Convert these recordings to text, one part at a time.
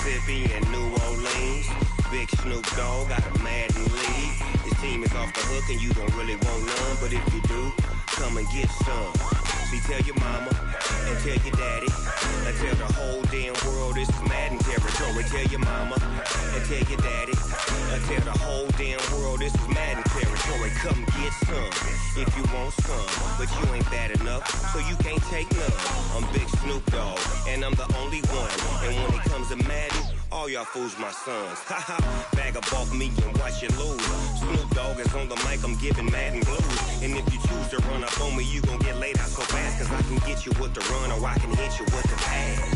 Mississippi and New Orleans. Big Snoop Dogg got a Madden lead. His team is off the hook and you don't really want none, but if you do, come and get some. See, tell your mama and tell your daddy and tell the whole damn world this is Madden territory. Tell your mama and tell your daddy and tell the whole damn world this is Madden territory. Come get some if you want some, but you ain't bad enough, so you can't take none. I'm Big Snoop Dogg and I'm the only one, and when it comes to Madden, all y'all fools my sons. Haha, bag up off me and watch you lose. Snoop Dogg is on the mic, I'm giving Madden blues. And if you choose to run up on me, you gon' get laid out so fast, cause I can get you with the run or I can hit you with the pass.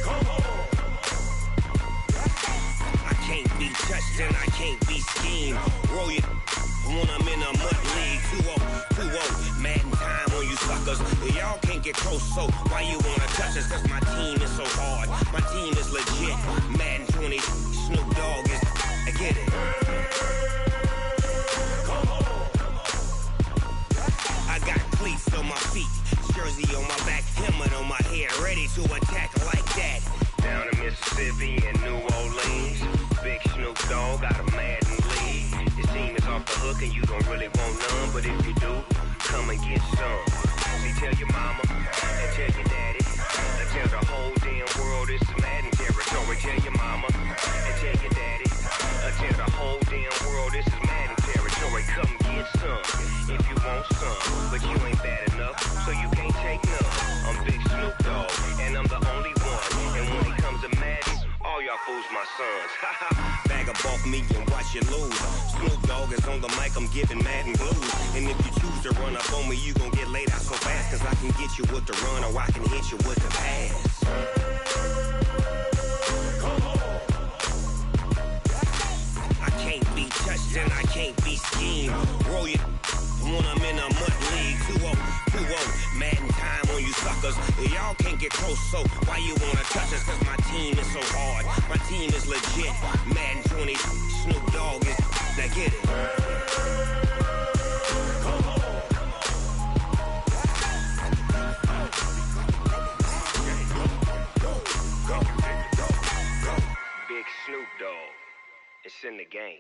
Come on. I can't be touched and I can't be schemed. Roll you when I'm in a mud league. 2-0, 2-0, Madden time on you suckers. Y'all can't get close, so why you wanna touch us? Cause my team is so hard, my team is legit. Madden 20, Snoop Dogg is, I get it. Come on. I got cleats on my feet, jersey on my back, helmet on my head, ready to attack like that. Down in Mississippi and New Orleans, Big Snoop Dogg got a Madden lead. His team is off the hook and you don't really want none, but if you do, come and get some. See, tell your mama and tell your daddy and tell the whole damn world this is Madden territory. Tell your mama and tell your daddy and tell the whole damn world this is Madden territory. Come get some if you want some, but you ain't bad enough, so you can't take none. I'm Big Snoop Dogg and I'm the only one, and when it comes to Madden, all y'all fools my sons. Haha, bag up off me and watch you lose. Snoop Dogg is on the mic, I'm giving Madden blues. And if you choose to run up on me, you gon' get laid out so fast, cause I can get you with the run or I can hit you with the pass. Come on. I can't be touched and I can't be schemed. Roll you when I'm in a mud league. 2-0, 2-0, Madden time on you suckers. Y'all can't get close, so why you wanna touch us? Cause my team is so hard, my team is legit. Madden 20, Snoop Dogg is, now get it. Come on. Go. Big Snoop Dogg, it's in the game.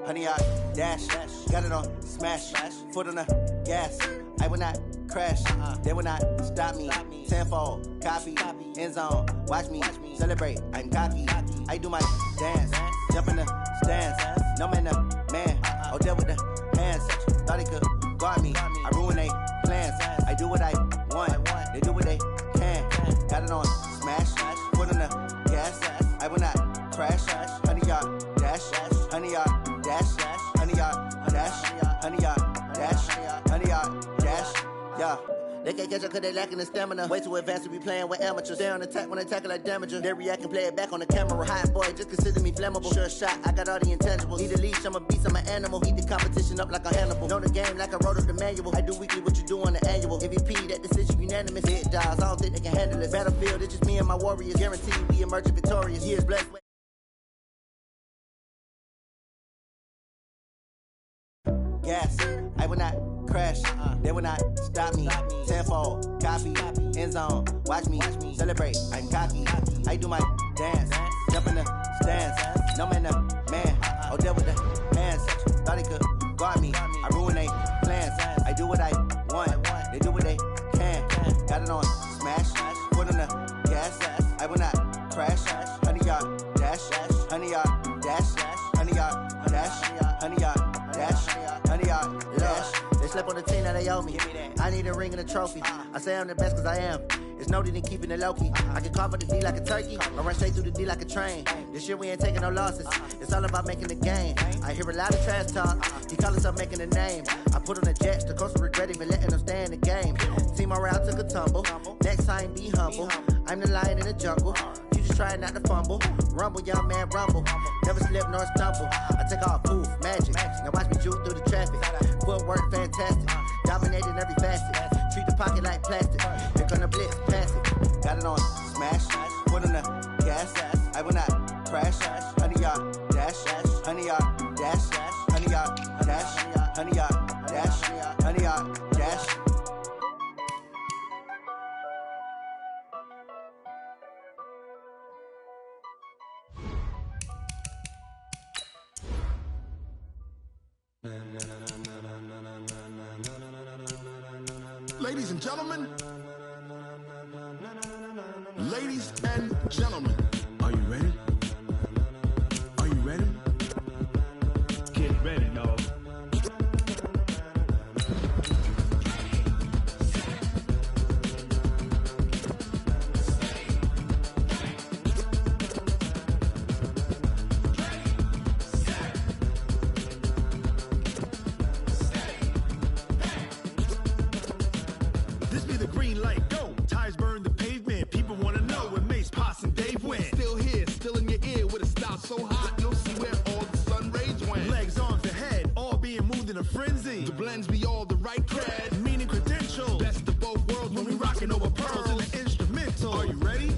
Honey, I dash, got it on smash, foot on the gas. I will not crash, they will not stop me. Tenfold, copy, end zone, watch me celebrate. I'm cocky, I do my dance, jump in the stands. No man, the man, oh there with the hands. Thought he could guard me, I ruin they plans. I do what I want, they do what they can. Got it on smash, foot on the gas. I will not crash, honey, y'all dash, honey, y'all dash, honey, y'all dash, honey, y'all dash, honey, y'all dash, yeah. They can't catch up cause they lacking the stamina. Way too advanced to be playing with amateurs. Stay on attack when they tackle like damager. They react and play it back on the camera. Hot boy, just consider me flammable. Sure shot, I got all the intangibles. Need a leash, I'm a beast, I'm an animal. Eat the competition up like a Hannibal. Know the game like I wrote up the manual. I do weekly what you do on the annual. MVP, that decision unanimous. Hit dials, I don't think they can handle it. Battlefield, it's just me and my warriors. Guaranteed we emerge victorious. Years blessed. Gas, I will not crash, they will not stop me. Tenfold, copy, end zone, watch me celebrate. I'm cocky, I do my dance, jump in the stands. No man, the man, oh there with the hands. Thought he could guard me, I ruin they plans. I do what I want, they do what they can. Got it on smash, foot on the gas. I will not crash, honey, y'all dash, honey, y'all dash, honey, y'all dash, honey, y'all dash, honey, y'all dash. They slept on the team that they owe me. I need a ring and a trophy. I say I'm the best cause I am. It's no need in keeping it low key. I can carve up the D like a turkey, or run straight through the D like a train. This year we ain't taking no losses. It's all about making the game. I hear a lot of trash talk. He call himself making a name. I put on the jets, the coach will regret even letting them stay in the game. Team morale took a tumble. Next time be humble. I'm the lion in the jungle. You just try not to fumble. Rumble, young man, rumble. Never slip nor stumble. I take off, poof, magic. Now watch me juke through the traffic. Footwork fantastic. Dominating every facet. Treat the pocket like plastic. They're gonna blitz, pass it. Got it on smash. 100 yard dash, 100 yard dash. Ladies and gentlemen, ladies and gentlemen, are you ready? Are you ready? Get ready, y'all. This be the green light, go. Tires burn the pavement. People wanna know when Mace, Pops, and Dave went. Still here, still in your ear with a style so hot, you'll see where all the sun rays went. Legs, arms, and head, all being moved in a frenzy. The blends be all the right cred, meaning credentials. Best of both worlds when we rockin' over pearls in the instrumental. Are you ready?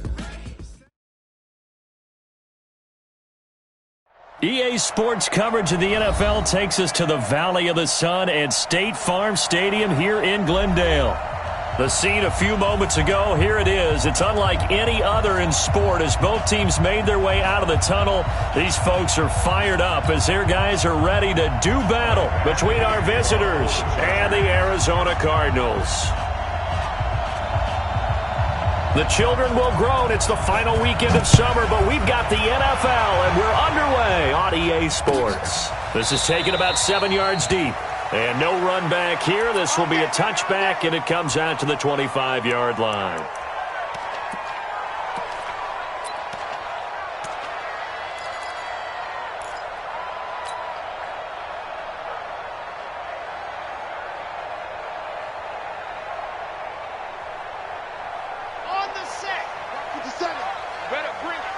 EA Sports coverage of the NFL takes us to the Valley of the Sun at State Farm Stadium here in Glendale. The scene a few moments ago, here it is. It's unlike any other in sport as both teams made their way out of the tunnel. These folks are fired up as their guys are ready to do battle between our visitors and the Arizona Cardinals. The children will groan. It's the final weekend of summer, but we've got the NFL, and we're underway on EA Sports. This is taken about 7 yards deep. And no run back here. This will be a touchback, and it comes out to the 25-yard line. On the set. Get the center. You better bring it.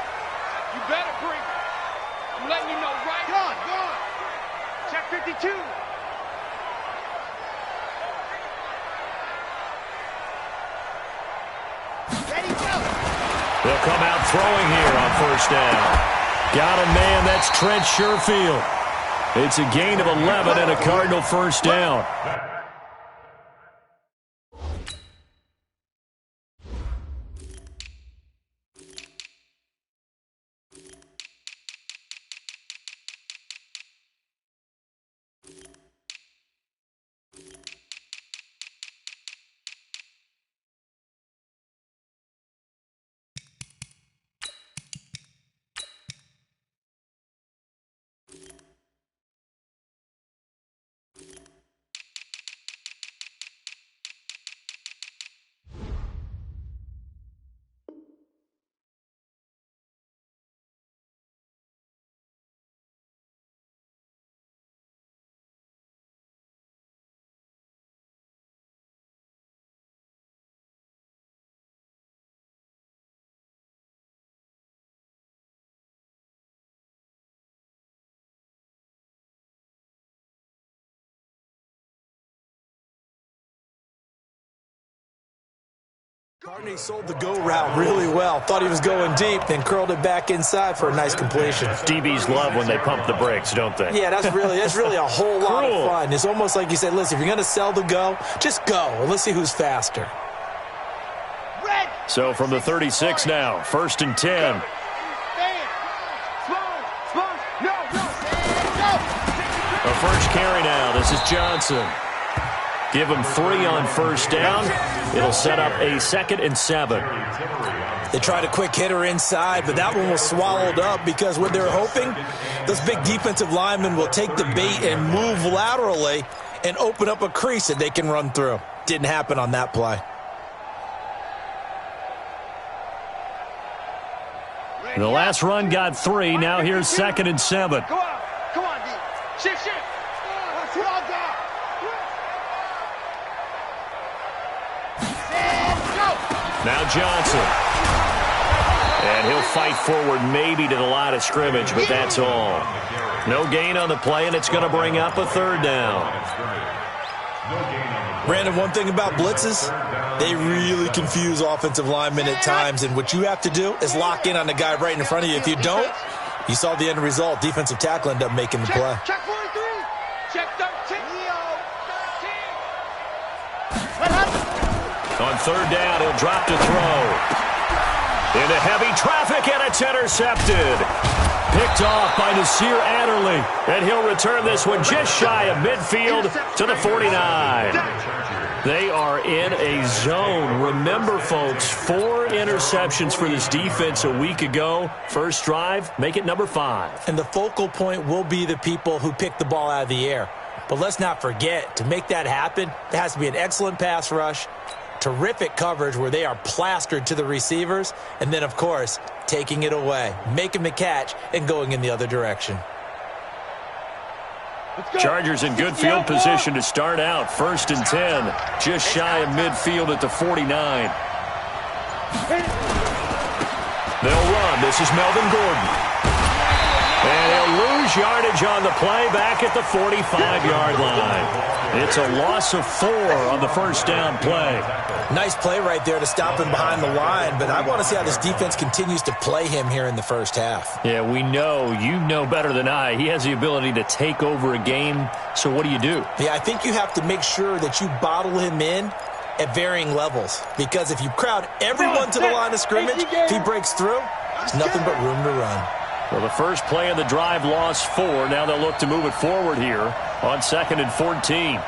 You better bring it. I'm letting you know right on. Go on. Check 52. They'll come out throwing here on first down. Got a man, that's Trent Sherfield. It's a gain of 11 and a Cardinal first down. Gardner sold the go route really well. Thought he was going deep, then curled it back inside for a nice completion. DBs love when they pump the brakes, don't they? Yeah, that's really a whole lot of fun. It's almost like you said, listen, if you're going to sell the go, just go, and let's see who's faster. So from the 36 now, 1st and 10. A first carry now. This is Johnson. Give him 3 on first down. It'll set up a 2nd and 7. They tried a quick hitter inside, but that one was swallowed up because what they're hoping, those big defensive linemen will take the bait and move laterally and open up a crease that they can run through. Didn't happen on that play. The last run got 3. Now here's 2nd and 7. Go on. Come on, D. Shift. Now Johnson. And he'll fight forward maybe to the line of scrimmage, but that's all. No gain on the play, and it's going to bring up a 3rd down. Brandon, one thing about blitzes, they really confuse offensive linemen at times, and what you have to do is lock in on the guy right in front of you. If you don't, you saw the end result. Defensive tackle ended up making the play. Check 43. Check 13. On third down, he'll drop to throw. Into heavy traffic, and it's intercepted. Picked off by Nasir Adderley. And he'll return this one just shy of midfield to the 49. They are in a zone. Remember, folks, 4 interceptions for this defense a week ago. First drive, make it number 5. And the focal point will be the people who pick the ball out of the air. But let's not forget, to make that happen, there has to be an excellent pass rush, terrific coverage where they are plastered to the receivers, and then, of course, taking it away, making the catch, and going in the other direction. Chargers in good field position to start out. 1st and 10, just shy of midfield at the 49. They'll run. This is Melvin Gordon. And he'll lose yardage on the play back at the 45-yard line. It's a loss of 4 on the first down play. Nice play right there to stop him behind the line, but I want to see how this defense continues to play him here in the first half. Yeah, we know. You know better than I. He has the ability to take over a game, so what do you do? Yeah, I think you have to make sure that you bottle him in at varying levels, because if you crowd everyone to the line of scrimmage, if he breaks through, there's nothing but room to run. Well, the first play of the drive lost 4. Now they'll look to move it forward here on 2nd and 14.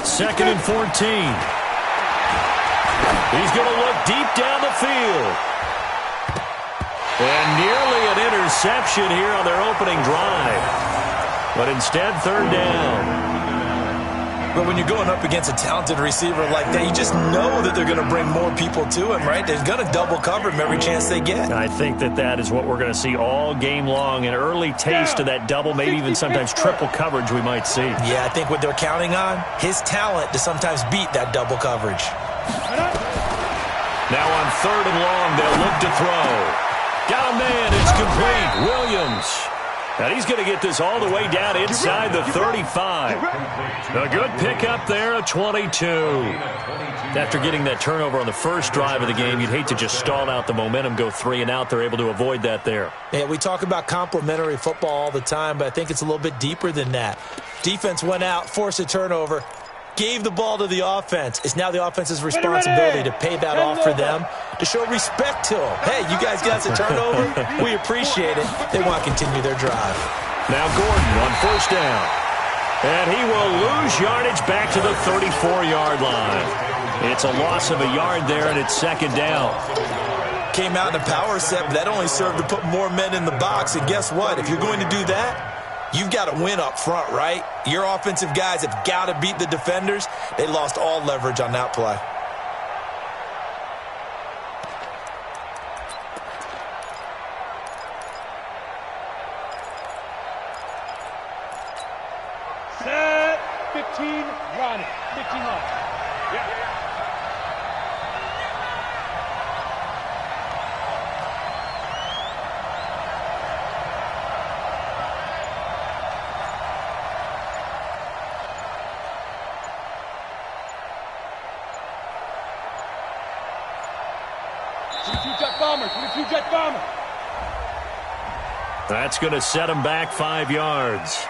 Second and 14. He's going to look deep down the field. And nearly an interception here on their opening drive. But instead, 3rd down. But when you're going up against a talented receiver like that, you just know that they're going to bring more people to him, right? They're going to double cover him every chance they get. I think that is what we're going to see all game long. An early taste of that double, maybe even sometimes triple coverage we might see. Yeah, I think what they're counting on, his talent to sometimes beat that double coverage. Now on 3rd and long, they'll look to throw. Got a man, it's complete. Williams. And he's going to get this all the way down inside the 35. A good pickup there, a 22. After getting that turnover on the first drive of the game, you'd hate to just stall out the momentum, go 3 and out. They're able to avoid that there. Yeah, we talk about complementary football all the time, but I think it's a little bit deeper than that. Defense went out, forced a turnover, gave the ball to the offense. It's now the offense's responsibility to pay that off for them, to show respect to them. Hey, you guys got us a turnover? We appreciate it. They want to continue their drive. Now Gordon on 1st down. And he will lose yardage back to the 34-yard line. It's a loss of a yard there, and it's 2nd down. Came out in a power set, but that only served to put more men in the box. And guess what? If you're going to do that, you've got to win up front, right? Your offensive guys have got to beat the defenders. They lost all leverage on that play. Set, 15, run. 15 run. Yeah. Jet bomber. That's going to set him back 5 yards.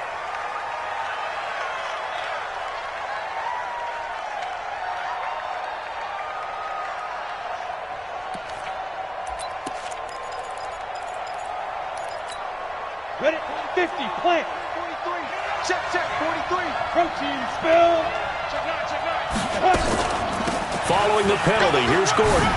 Ready? 50, plant. 43. Check, 43. Protein spill. Check 9. Following the penalty, here's Gordon.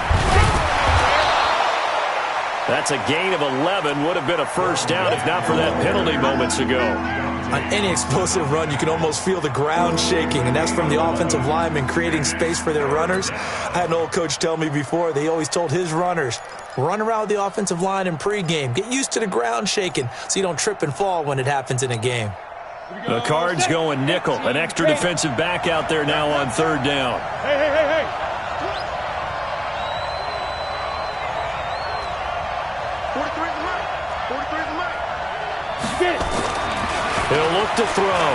That's a gain of 11. Would have been a first down if not for that penalty moments ago. On any explosive run, you can almost feel the ground shaking, and that's from the offensive linemen creating space for their runners. I had an old coach tell me before, they always told his runners, run around the offensive line in pregame. Get used to the ground shaking so you don't trip and fall when it happens in a game. The Cards going nickel. An extra defensive back out there now on 3rd down. Hey. 43 is the right. 43 is the right. Get it. He'll look to throw.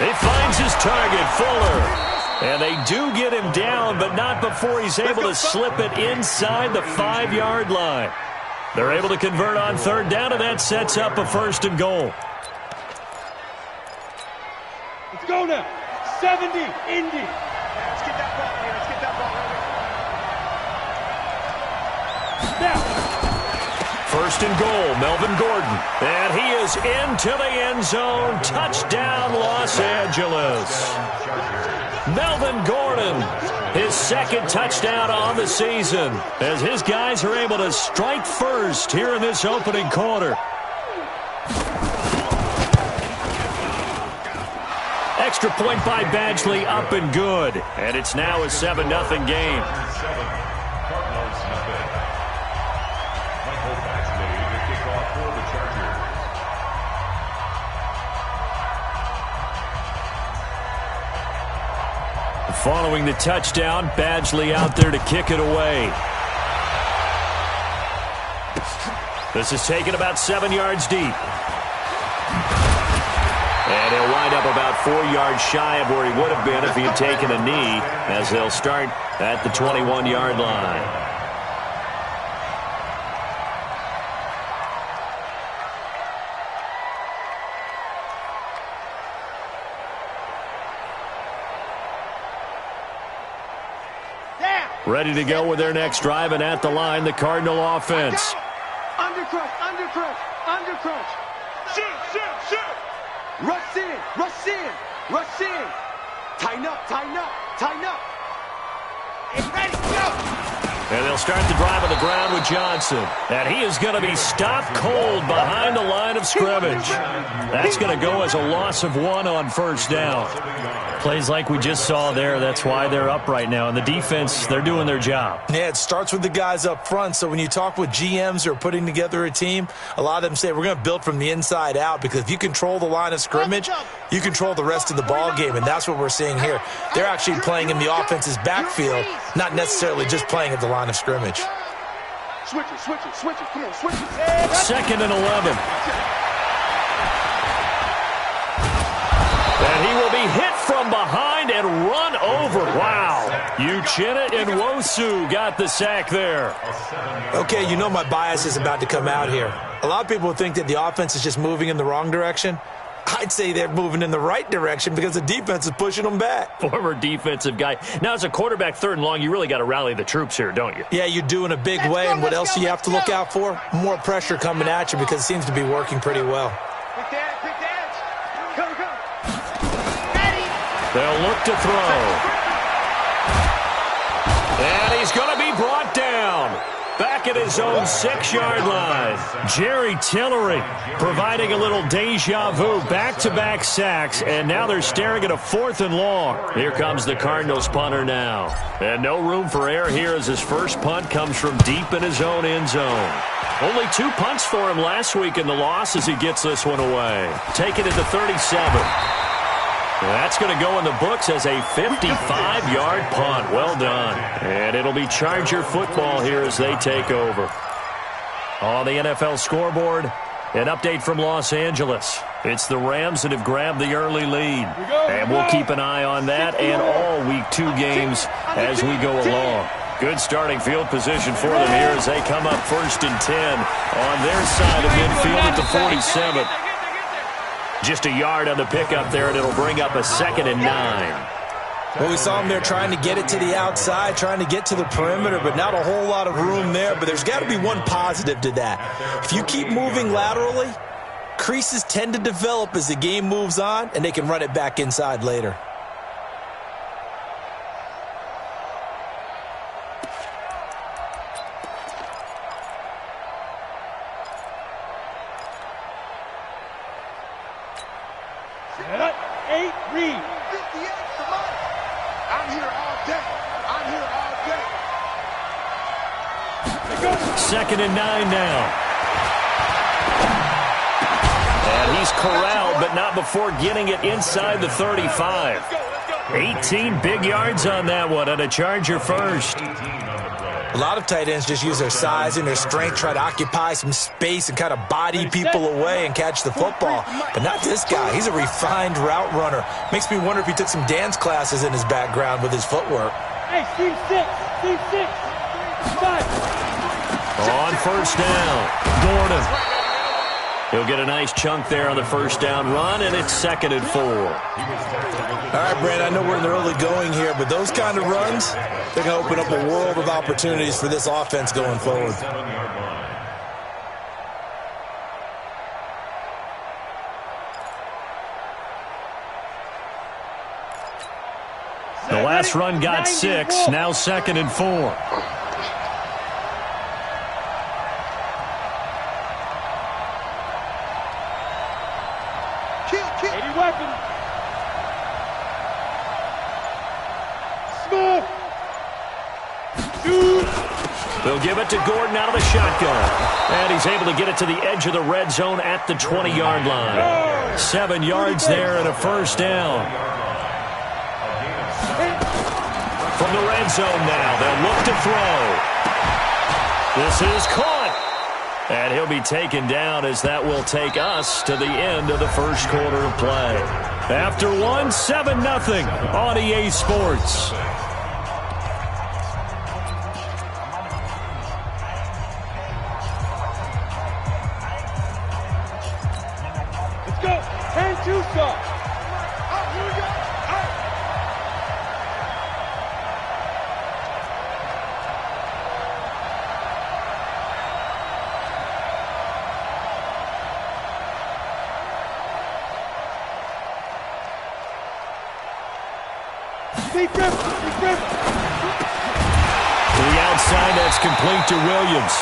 He finds his target, Fuller. And they do get him down, but not before he's able to slip it inside the 5-yard line. They're able to convert on third down, and that sets up a 1st and goal. Let's go now. 70, Indy. Let's get that ball here. Let's get that ball right here. Now. 1st and goal, Melvin Gordon. And he is into the end zone. Touchdown, Los Angeles. Melvin Gordon, his 2nd touchdown on the season, as his guys are able to strike first here in this opening quarter. Extra point by Badgley, up and good. And it's now a 7-0 game. Following the touchdown, Badgley out there to kick it away. This is taken about 7 yards deep. And he'll wind up about 4 yards shy of where he would have been if he had taken a knee, as they'll start at the 21-yard line. Ready to go with their next drive, and at the line, the Cardinal offense. Undercrunch, undercrunch, undercrunch. Shoot, shoot, shoot. Rush in, rush in, rush in. Tighten up, tighten up, tighten up. It's ready, go. And they'll start the drive on the ground with Johnson. And he is going to be stopped cold behind the line of scrimmage. That's going to go as a loss of 1 on 1st down. Plays like we just saw there, that's why they're up right now. And the defense, they're doing their job. Yeah, it starts with the guys up front. So when you talk with GMs who are putting together a team, a lot of them say we're going to build from the inside out, because if you control the line of scrimmage, you control the rest of the ball game, and that's what we're seeing here. They're actually playing in the offense's backfield, not necessarily just playing at the line of scrimmage. Switch it, switch it, switch it. Come on, switch it. 2nd and 11. And he will be hit from behind and run over. Wow. Uchenna and Nwosu got the sack there. Okay, you know my bias is about to come out here. A lot of people think that the offense is just moving in the wrong direction. I'd say they're moving in the right direction because the defense is pushing them back. Former defensive guy. Now, as a quarterback, 3rd and long, you really got to rally the troops here, don't you? Yeah, you do in a big way. And what else do you have to look out for? More pressure coming at you, because it seems to be working pretty well. Pick the edge, Go, go. They'll look to throw. And he's going to be brought down. Back at his own 6-yard line. Jerry Tillery providing a little deja vu. Back-to-back sacks, and now they're staring at a 4th and long. Here comes the Cardinals punter now. And no room for error here, as his first punt comes from deep in his own end zone. Only 2 punts for him last week in the loss as he gets this one away. Taking it to 37. That's going to go in the books as a 55-yard punt. Well done. And it'll be Charger football here as they take over. On the NFL scoreboard, an update from Los Angeles. It's the Rams that have grabbed the early lead. And we'll keep an eye on that and all Week 2 games as we go along. Good starting field position for them here as they come up 1st and 10 on their side of midfield at the 47. Just a yard on the pickup there, and it'll bring up a 2nd and 9. Well, we saw them there trying to get it to the outside, trying to get to the perimeter, but not a whole lot of room there. But there's got to be one positive to that. If you keep moving laterally, creases tend to develop as the game moves on, and they can run it back inside later. Second and 9 now. And he's corralled, but not before getting it inside the 35. 18 big yards on that one, and a Charger first. A lot of tight ends just use their size and their strength, try to occupy some space and kind of body people away and catch the football. But not this guy. He's a refined route runner. Makes me wonder if he took some dance classes in his background with his footwork. Hey, Steve 6. Steve 6. 5. On first down, Gordon. He'll get a nice chunk there on the first down run, and it's 2nd and 4. All right, Brand, I know we're in the early going here, but those kind of runs, they're going to open up a world of opportunities for this offense going forward. The last run got 6, now 2nd and 4. They'll give it to Gordon out of the shotgun. And he's able to get it to the edge of the red zone at the 20-yard line. 7 yards there and a first down. From the red zone now, they'll look to throw. This is caught. And he'll be taken down as that will take us to the end of the first quarter of play. After 1, 7-0 on EA Sports. That's complete to Williams.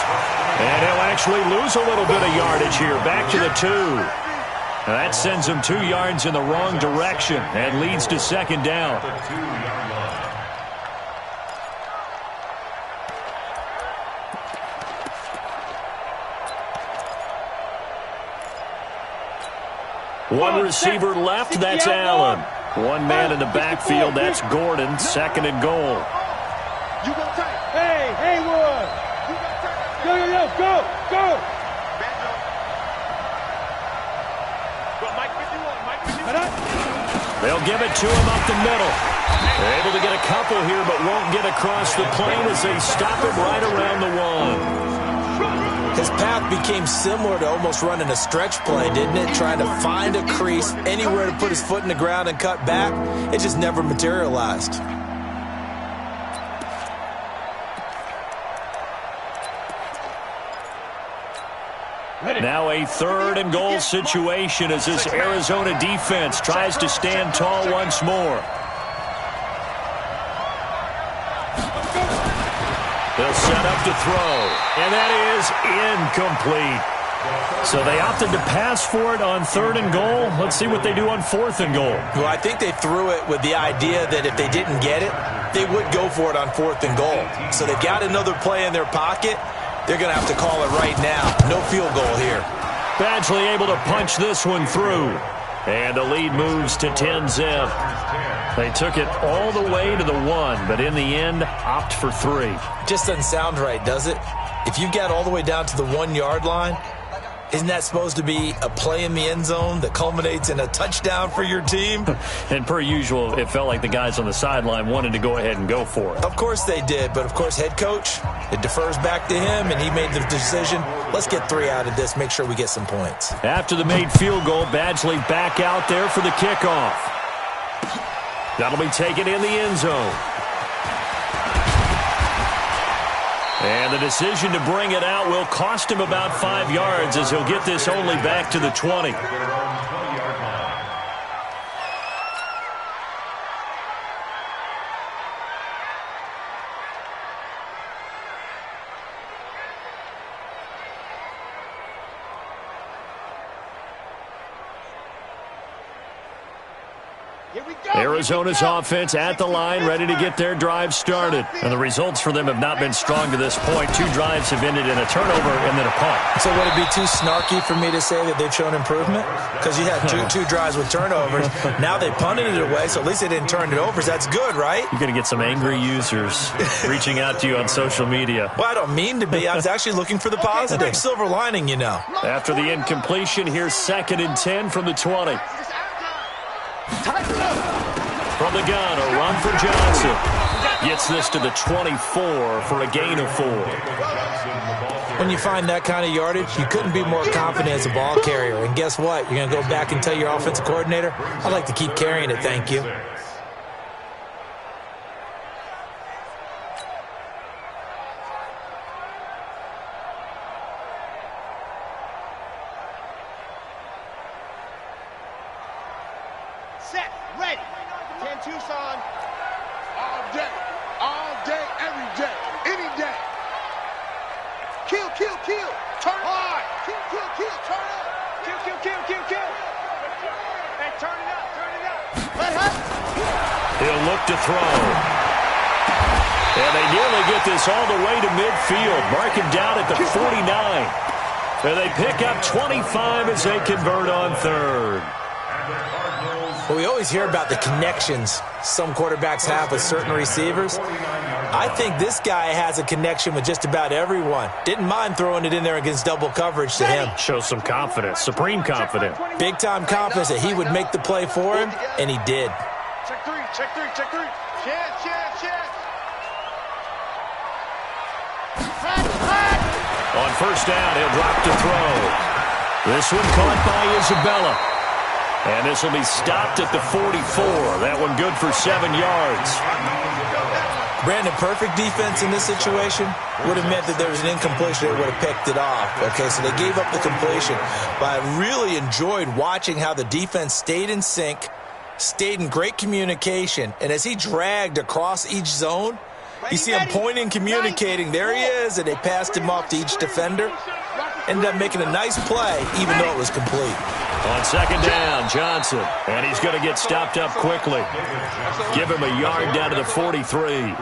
And he'll actually lose a little bit of yardage here. Back to the 2. And that sends him 2 yards in the wrong direction and leads to 2nd down. One receiver left, that's Allen. One man in the backfield, that's Gordon. 2nd and goal. Hey, Haywood! Go! They'll give it to him up the middle. They're able to get a couple here, but won't get across the plane as they stop him right around the 1. His path became similar to almost running a stretch play, didn't it? Trying to find a crease, anywhere to put his foot in the ground and cut back. It just never materialized. Now a 3rd and goal situation as this Arizona defense tries to stand tall once more. They'll set up to throw, and that is incomplete. So they opted to pass for it on 3rd and goal. Let's see what they do on 4th and goal. Well, I think they threw it with the idea that if they didn't get it, they would go for it on 4th and goal. So they've got another play in their pocket. They're going to have to call it right now. No field goal here. Badgley able to punch this one through. And the lead moves to 10-zip. They took it all the way to the 1, but in the end, opt for 3. Just doesn't sound right, does it? If you get all the way down to the 1-yard line, isn't that supposed to be a play in the end zone that culminates in a touchdown for your team? And per usual, it felt like the guys on the sideline wanted to go ahead and go for it. Of course they did, but of course head coach, it defers back to him, and he made the decision, let's get 3 out of this, make sure we get some points. After the made field goal, Badgley back out there for the kickoff. That'll be taken in the end zone. And the decision to bring it out will cost him about 5 yards as he'll get this only back to the 20. Arizona's offense at the line, ready to get their drive started. And the results for them have not been strong to this point. 2 drives have ended in a turnover and then a punt. So would it be too snarky for me to say that they've shown improvement? Because you had two drives with turnovers. Now they punted it away, so at least they didn't turn it over. So that's good, right? You're going to get some angry users reaching out to you on social media. Well, I don't mean to be. I was actually looking for the positive. Silver lining, you know. After the incompletion, here's 2nd and 10 from the 20. From the gun, a run for Johnson. Gets this to the 24 for a gain of 4. When you find that kind of yardage, you couldn't be more confident as a ball carrier. And guess what? You're going to go back and tell your offensive coordinator, I'd like to keep carrying it, thank you. Set, ready. 10 Tucson. All day, every day, any day. Kill, kill, kill. Turn hard. Kill, kill, kill. Turn up. Kill, kill, kill, kill, kill. Hey, turn it up, turn it up. He'll look to throw. And they nearly get this all the way to midfield. Mark him down at the 49. And they pick up 25 as they convert on third. Well, we always hear about the connections some quarterbacks have with certain receivers. I think this guy has a connection with just about everyone. Didn't mind throwing it in there against double coverage to him. Shows some confidence, supreme confidence. Big-time confidence that he would make the play for him, and he did. Check three, check three, check three. Chance. On first down, he'll drop to throw. This one caught by Isabella. And this will be stopped at the 44. That one good for 7 yards. Brandon, perfect defense in this situation would have meant that there was an incompletion. They would have picked it off. Okay, so they gave up the completion. But I really enjoyed watching how the defense stayed in sync, stayed in great communication. And as he dragged across each zone, you see him pointing, communicating. There he is, and they passed him off to each defender. Ended up making a nice play, even though it was complete. On second down, Johnson. And he's going to get stopped up quickly. Give him a yard down to the 43.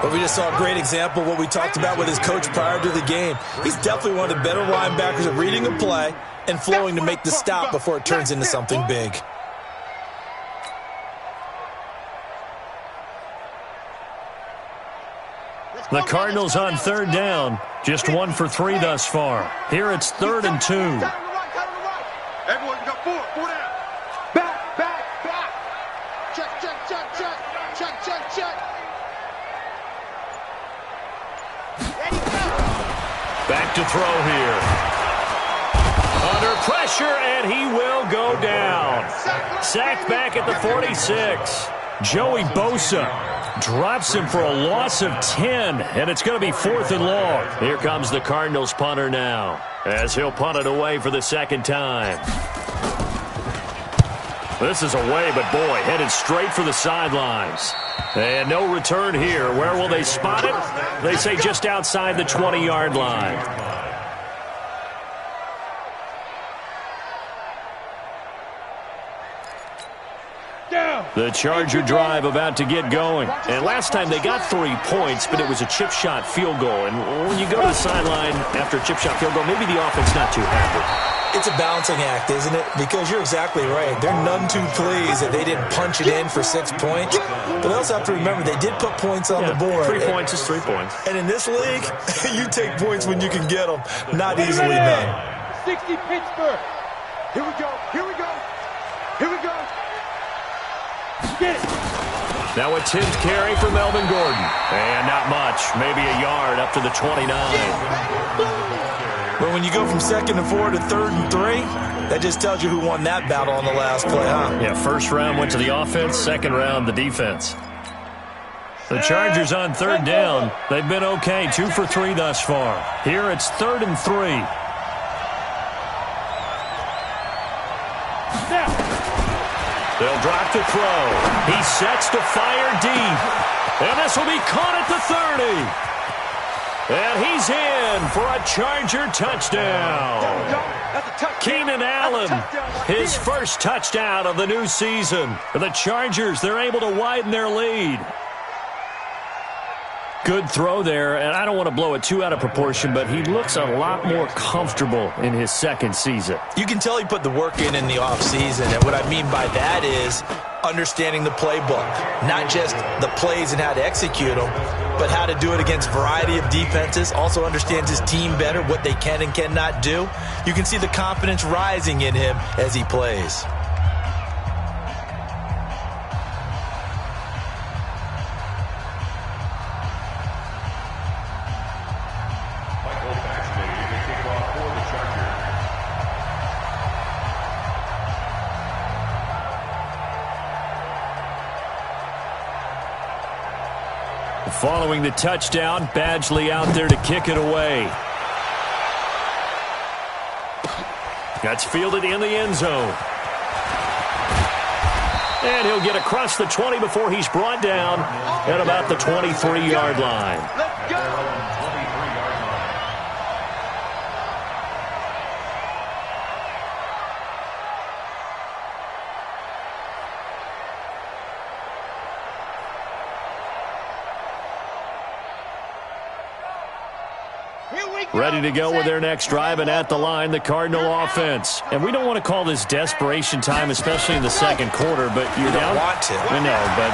But we just saw a great example of what we talked about with his coach prior to the game. He's definitely one of the better linebackers at reading a play and flowing to make the stop before it turns into something big. The Cardinals on third down. Just 1 for 3 thus far. Here it's 3rd and 2. Everyone got four down. Back. Check. Back to throw here. Under pressure, and he will go down. Sacked back at the 46. Joey Bosa drops him for a loss of 10, and it's going to be 4th and long. Here comes the Cardinals punter now, as he'll punt it away for the second time. This is away, but boy, headed straight for the sidelines. And no return here. Where will they spot it? They say just outside the 20-yard line. The Charger drive about to get going. And last time they got 3 points, but it was a chip shot field goal. And when you go to the sideline after a chip shot field goal, maybe the offense not too happy. It's a balancing act, isn't it? Because you're exactly right. They're none too pleased that they didn't punch it in for 6 points. But they also have to remember they did put points on the board. 3 points is 3 points. And in this league, you take points when you can get them. Not easily done. 60 Pittsburgh. Here we go. Now a 10th carry for Melvin Gordon. And not much. Maybe a yard up to the 29. But when you go from 2nd and 4 to 3rd and 3, that just tells you who won that battle on the last play, huh? Yeah, first round went to the offense, second round the defense. The Chargers on 3rd down. They've been okay, 2 for 3 thus far. Here it's 3rd and 3. They'll drop to throw. He sets to fire deep. And this will be caught at the 30. And he's in for a Charger touchdown. Keenan Allen, his first touchdown of the new season. For the Chargers, they're able to widen their lead. Good throw there, and I don't want to blow it too out of proportion, but he looks a lot more comfortable in his second season. You can tell he put the work in the offseason, and what I mean by that is understanding the playbook. Not just the plays and how to execute them, but how to do it against a variety of defenses. Also understands his team better, what they can and cannot do. You can see the confidence rising in him as he plays. Following the touchdown, Badgley out there to kick it away. That's fielded in the end zone. And he'll get across the 20 before he's brought down at about the 23-yard line. Let's go! Ready to go with their next drive, and at the line, the Cardinal offense. And we don't want to call this desperation time, especially in the second quarter, but you're down. Want to. I know, but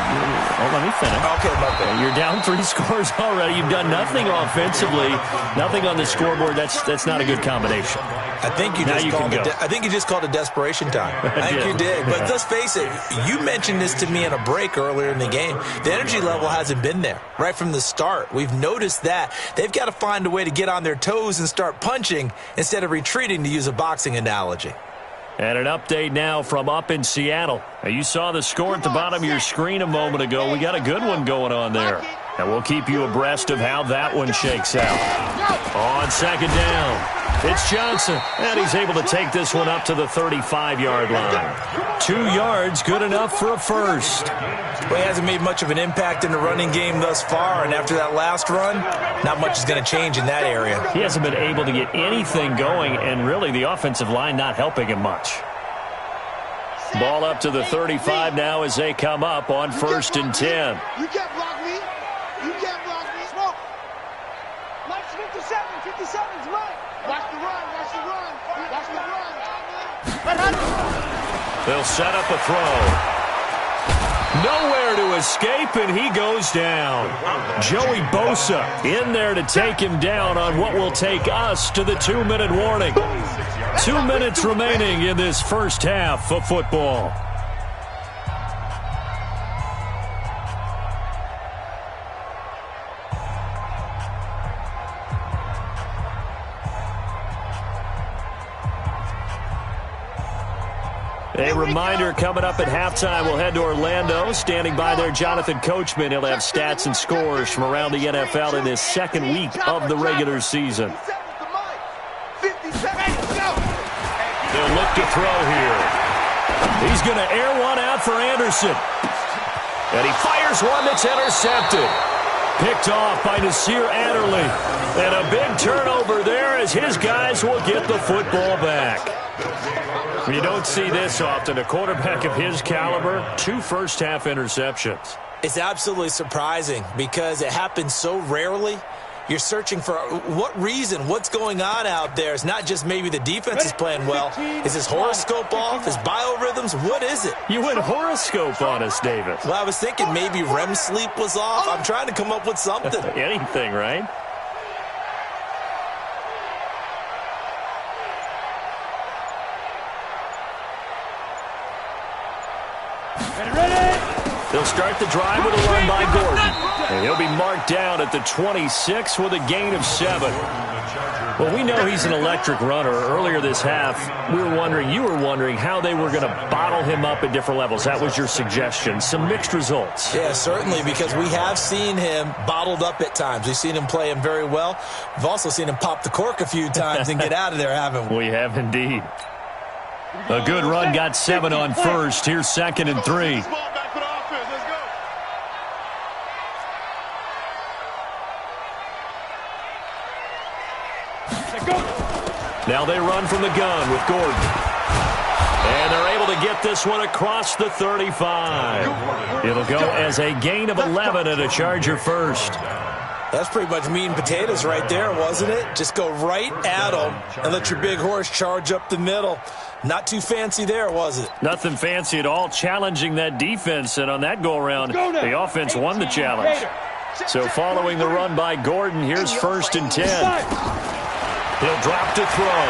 let me finish. Okay, my bad. You're down 3 scores already. You've done nothing offensively, nothing on the scoreboard. That's not a good combination. I think you just called it desperation time. I think you did. But let's face it, you mentioned this to me in a break earlier in the game. The energy level hasn't been there right from the start. We've noticed that. They've got to find a way to get on their toes and start punching instead of retreating, to use a boxing analogy. And an update now from up in Seattle. Now, you saw the score at the bottom of your screen a moment ago. We got a good one going on there. And we'll keep you abreast of how that one shakes out. On second down, it's Johnson. And he's able to take this one up to the 35-yard line. 2 yards, good enough for a first. Well, he hasn't made much of an impact in the running game thus far, and after that last run, not much is going to change in that area. He hasn't been able to get anything going, and really the offensive line not helping him much. Ball up to the 35 now as they come up on 1st and 10. You can't block me. You can't block me. Smoke. Mike's 57. 57's right. Watch the run. Watch the run. Watch the run. They'll set up a throw. Nowhere to escape, and he goes down. Joey Bosa in there to take him down on what will take us to the 2-minute warning. 2 minutes remaining in this first half of football. A reminder, coming up at halftime, we'll head to Orlando. Standing by there, Jonathan Coachman. He'll have stats and scores from around the NFL in his second week of the regular season. They'll look to throw here. He's going to air one out for Anderson. And he fires one that's intercepted. Picked off by Nasir Adderley. And a big turnover there as his guys will get the football back. You don't see this often. A quarterback of his caliber, 2 first-half interceptions. It's absolutely surprising because it happens so rarely. You're searching for what reason, what's going on out there. It's not just maybe the defense is playing well. Is his horoscope off? His biorhythms? What is it? You went horoscope on us, David. Well, I was thinking maybe REM sleep was off. I'm trying to come up with something. Anything, right? They'll start the drive with a run by Gordon. And he'll be marked down at the 26 with a gain of 7. Well, we know he's an electric runner. Earlier this half, you were wondering how they were going to bottle him up at different levels. That was your suggestion. Some mixed results. Yeah, certainly, because we have seen him bottled up at times. We've seen him play him very well. We've also seen him pop the cork a few times and get out of there, haven't we? We have indeed. A good run got 7 on first. Here's 2nd and 3. Now they run from the gun with Gordon. And they're able to get this one across the 35. It'll go as a gain of 11 and a Charger first. That's pretty much meat and potatoes right there, wasn't it? Just go right at them and let your big horse charge up the middle. Not too fancy there, was it? Nothing fancy at all, challenging that defense. And on that go-around, the offense won the challenge. So following the run by Gordon, here's 1st and 10. He'll drop to throw.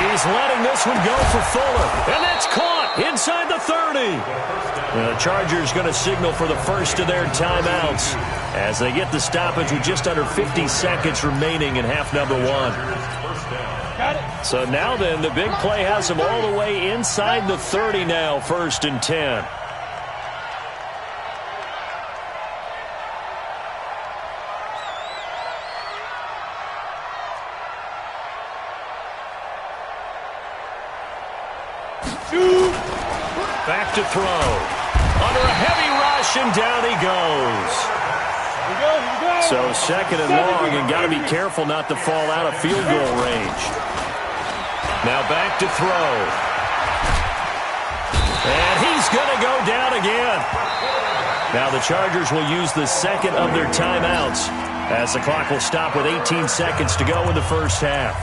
He's letting this one go for Fuller. And that's caught inside the 30. The Chargers going to signal for the first of their timeouts as they get the stoppage with just under 50 seconds remaining in half number 1. So now then, the big play has them all the way inside the 30 now, 1st and 10. Back to throw. Under a heavy rush, and down he goes. So second and long, and got to be careful not to fall out of field goal range. Now back to throw. And he's going to go down again. Now the Chargers will use the second of their timeouts as the clock will stop with 18 seconds to go in the first half.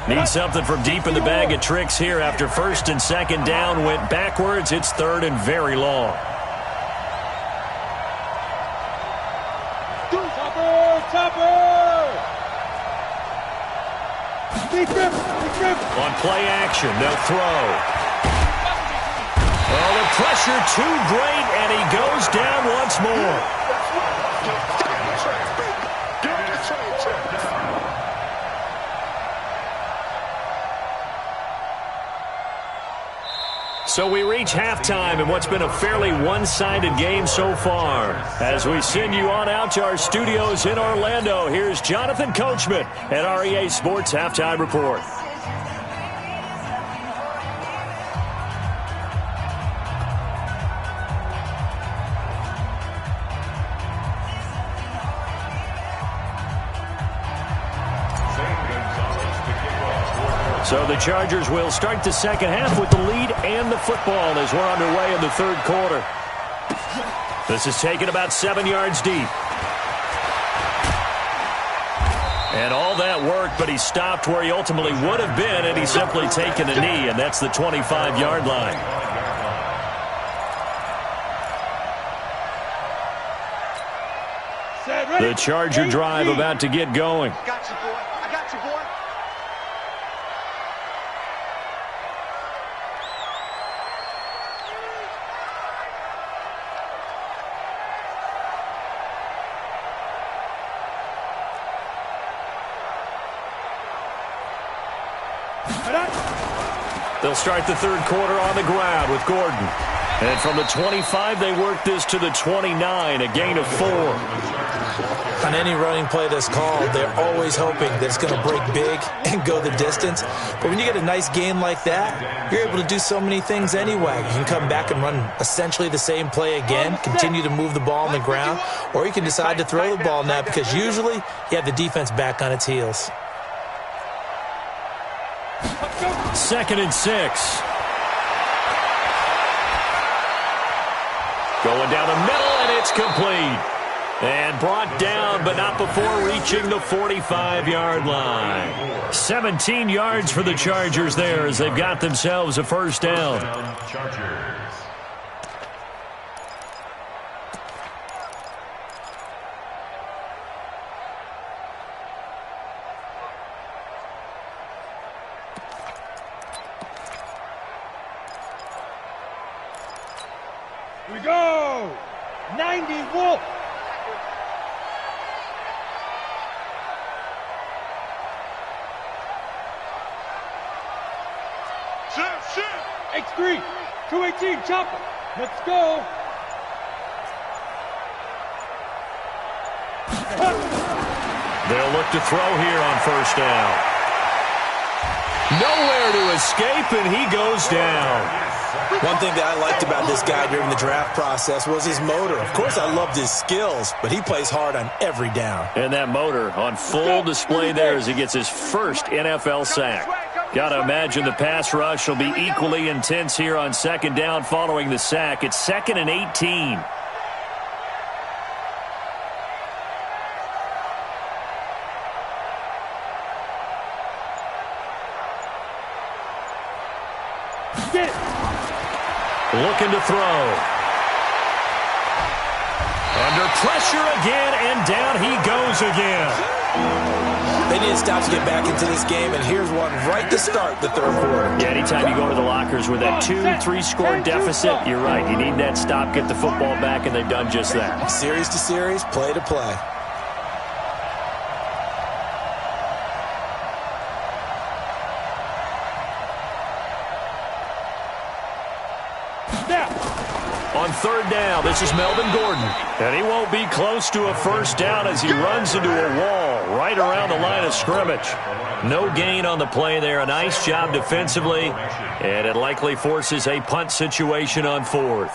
Need something from deep in the bag of tricks here after first and second down went backwards. It's third and very long. On play action, they'll throw. Oh, the pressure too great, and he goes down once more. So we reach halftime in what's been a fairly one-sided game so far. As we send you on out to our studios in Orlando, here's Jonathan Coachman at REA Sports Halftime Report. So the Chargers will start the second half with the lead and the football as we're underway in the third quarter. This is taken about 7 yards deep. And all that work, but he stopped where he ultimately would have been, and he's simply taken a knee, and that's the 25-yard line. The Charger drive about to get going. Got you, boy. I got you, boy. They'll start the third quarter on the ground with Gordon. And from the 25, they work this to the 29, a gain of 4. On any running play that's called, they're always hoping that it's going to break big and go the distance. But when you get a nice gain like that, you're able to do so many things anyway. You can come back and run essentially the same play again, continue to move the ball on the ground, or you can decide to throw the ball now because usually you have the defense back on its heels. 2nd and 6. Going down the middle, and it's complete. And brought down, but not before reaching the 45-yard line. 17 yards for the Chargers there as they've got themselves a first down. We go! 90 Wolf! X3, 218, chopper. Let's go. They'll look to throw here on first down. Nowhere to escape, and he goes down. One thing that I liked about this guy during the draft process was his motor. Of course, I loved his skills, but he plays hard on every down. And that motor on full display there as he gets his first NFL sack. Got to imagine the pass rush will be equally intense here on second down following the sack. It's 2nd and 18. Looking to throw. Under pressure again, and down he goes again. They need to stop to get back into this game, and here's one right to start the third quarter. Yeah, anytime you go to the lockers with that 2-3 score deficit, you're right. You need that stop, get the football back, and they've done just that. Series to series, play to play. On 3rd third down. This is Melvin Gordon. And he won't be close to a first down as he runs into a wall right around the line of scrimmage. No gain on the play there. A nice job defensively. And it likely forces a punt situation on fourth.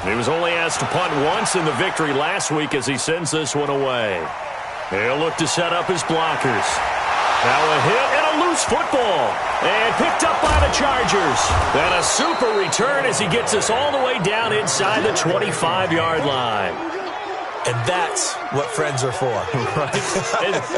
He was only asked to punt once in the victory last week as he sends this one away. He'll look to set up his blockers. Now a hit and a loose football. And picked up by the Chargers. And a super return as he gets us all the way down inside the 25-yard line. And that's what friends are for. Right?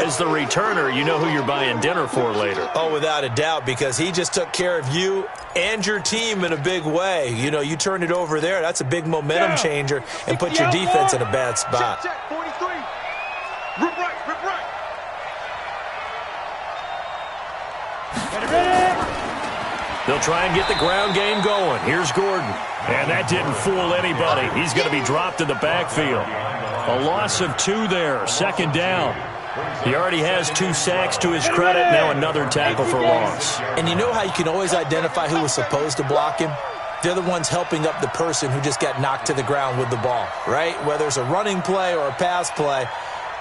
As the returner, you know who you're buying dinner for later. Oh, without a doubt, because he just took care of you and your team in a big way. You know, you turned it over there. That's a big momentum changer and put your defense in a bad spot. Check, 43. Rip right, rip right. They'll try and get the ground game going. Here's Gordon. And that didn't fool anybody. He's going to be dropped in the backfield. A loss of 2 there, second down. He already has 2 sacks to his credit. Now another tackle for loss. And you know how you can always identify who was supposed to block him? They're the ones helping up the person who just got knocked to the ground with the ball, right? Whether it's a running play or a pass play,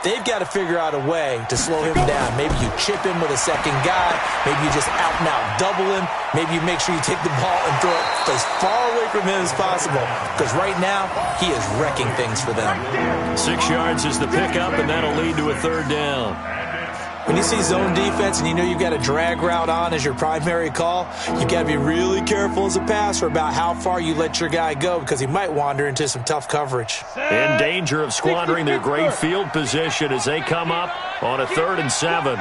they've got to figure out a way to slow him down. Maybe you chip him with a second guy. Maybe you just out-and-out double him. Maybe you make sure you take the ball and throw it as far away from him as possible. Because right now, he is wrecking things for them. 6 yards is the pickup, and that'll lead to a third down. When you see zone defense and you know you've got a drag route on as your primary call, you've got to be really careful as a passer about how far you let your guy go because he might wander into some tough coverage. In danger of squandering their great field position as they come up on a 3rd and 7.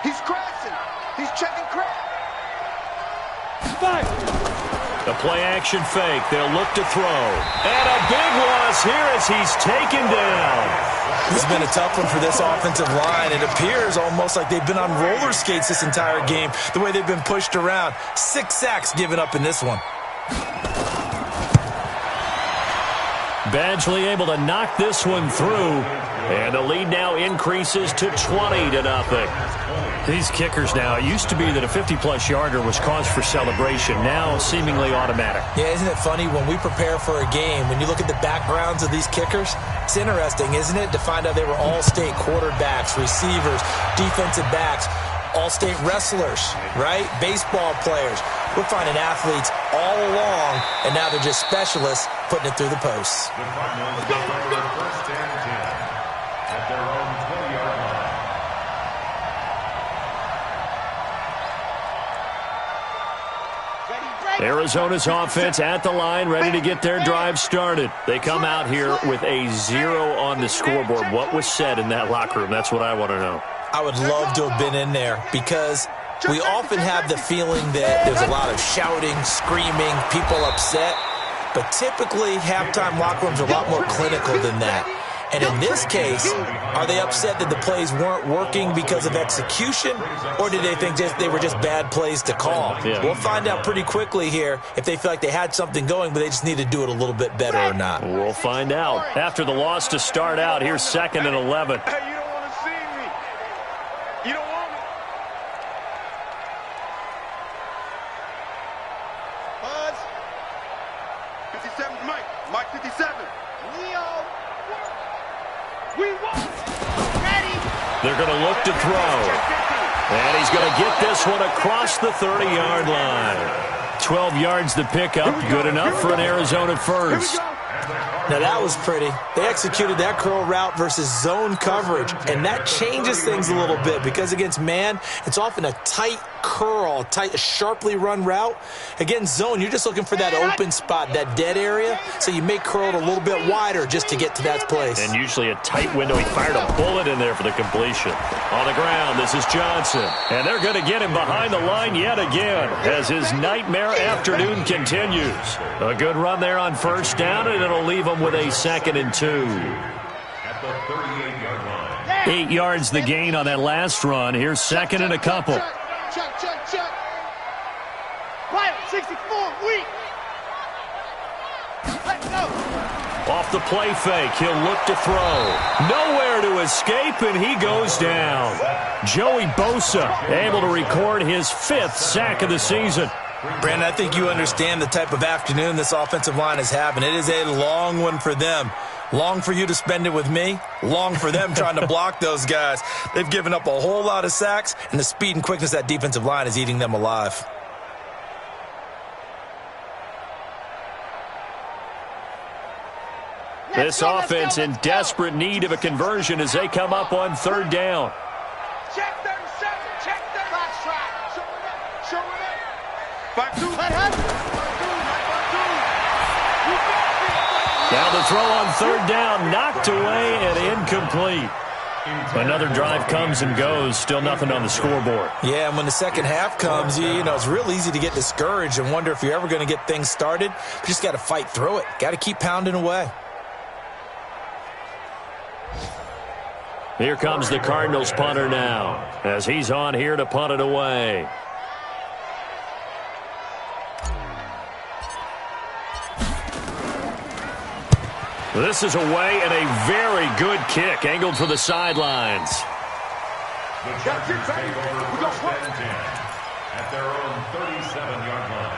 He's crashing. He's checking crash. The play-action fake. They'll look to throw. And a big loss here as he's taken down. This has been a tough one for this offensive line. It appears almost like they've been on roller skates this entire game, the way they've been pushed around. 6 sacks given up in this one. Badgley able to knock this one through. And the lead now increases to 20-0. These kickers now, it used to be that a 50-plus yarder was cause for celebration. Now seemingly automatic. Yeah, isn't it funny when we prepare for a game, when you look at the backgrounds of these kickers, it's interesting, isn't it, to find out they were all-state quarterbacks, receivers, defensive backs, all-state wrestlers, right? Baseball players. We're finding athletes all along, and now they're just specialists putting it through the posts. Arizona's offense at the line, ready to get their drive started. They come out here with a 0 on the scoreboard. What was said in that locker room? That's what I want to know. I would love to have been in there because we often have the feeling that there's a lot of shouting, screaming, people upset. But typically, halftime locker rooms are a lot more clinical than that. And in this case, are they upset that the plays weren't working because of execution, or did they think they were just bad plays to call? Yeah. We'll find out pretty quickly here if they feel like they had something going, but they just need to do it a little bit better or not. We'll find out. After the loss to start out, here's 2nd and 11. Hey, you don't want to see me. You don't want me. Buzz. 57's Mike. Mike 57. Leo. We won. Ready. They're going to look to throw. And he's going to get this one across the 30-yard line. 12 yards to pick up. Good enough for an Arizona first. Now that was pretty. They executed that curl route versus zone coverage, and that changes things a little bit because against man, it's often a tight curl, tight, sharply run route. Against zone, you're just looking for that open spot, that dead area, so you make curl it a little bit wider just to get to that place. And usually a tight window. He fired a bullet in there for the completion. On the ground, this is Johnson. And they're going to get him behind the line yet again as his nightmare afternoon continues. A good run there on first down, and it'll leave him with a 2nd and 2. At the 38-yard line. 8 yards the gain on that last run. Here's 2nd and a couple. Check. Right, 64, weak. Off the play fake, he'll look to throw. Nowhere to escape, and he goes down. Joey Bosa able to record his 5th sack of the season. Brandon, I think you understand the type of afternoon this offensive line is having. It is a long one for them. Long for you to spend it with me. Long for them trying to block those guys. They've given up a whole lot of sacks, and the speed and quickness of that defensive line is eating them alive. This offense in desperate need of a conversion as they come up on 3rd down. Check 37. Check 30. Box track. Show it up. Show it up. 5-2. Now the throw on 3rd down, knocked away and incomplete. Another drive comes and goes, still nothing on the scoreboard. Yeah, and when the second half comes, you know, it's real easy to get discouraged and wonder if you're ever going to get things started. You just got to fight through it. Got to keep pounding away. Here comes the Cardinals punter now, as he's on here to punt it away. This is away and a very good kick, angled for the sidelines. The Chargers take over first and 10 at their own 37-yard line.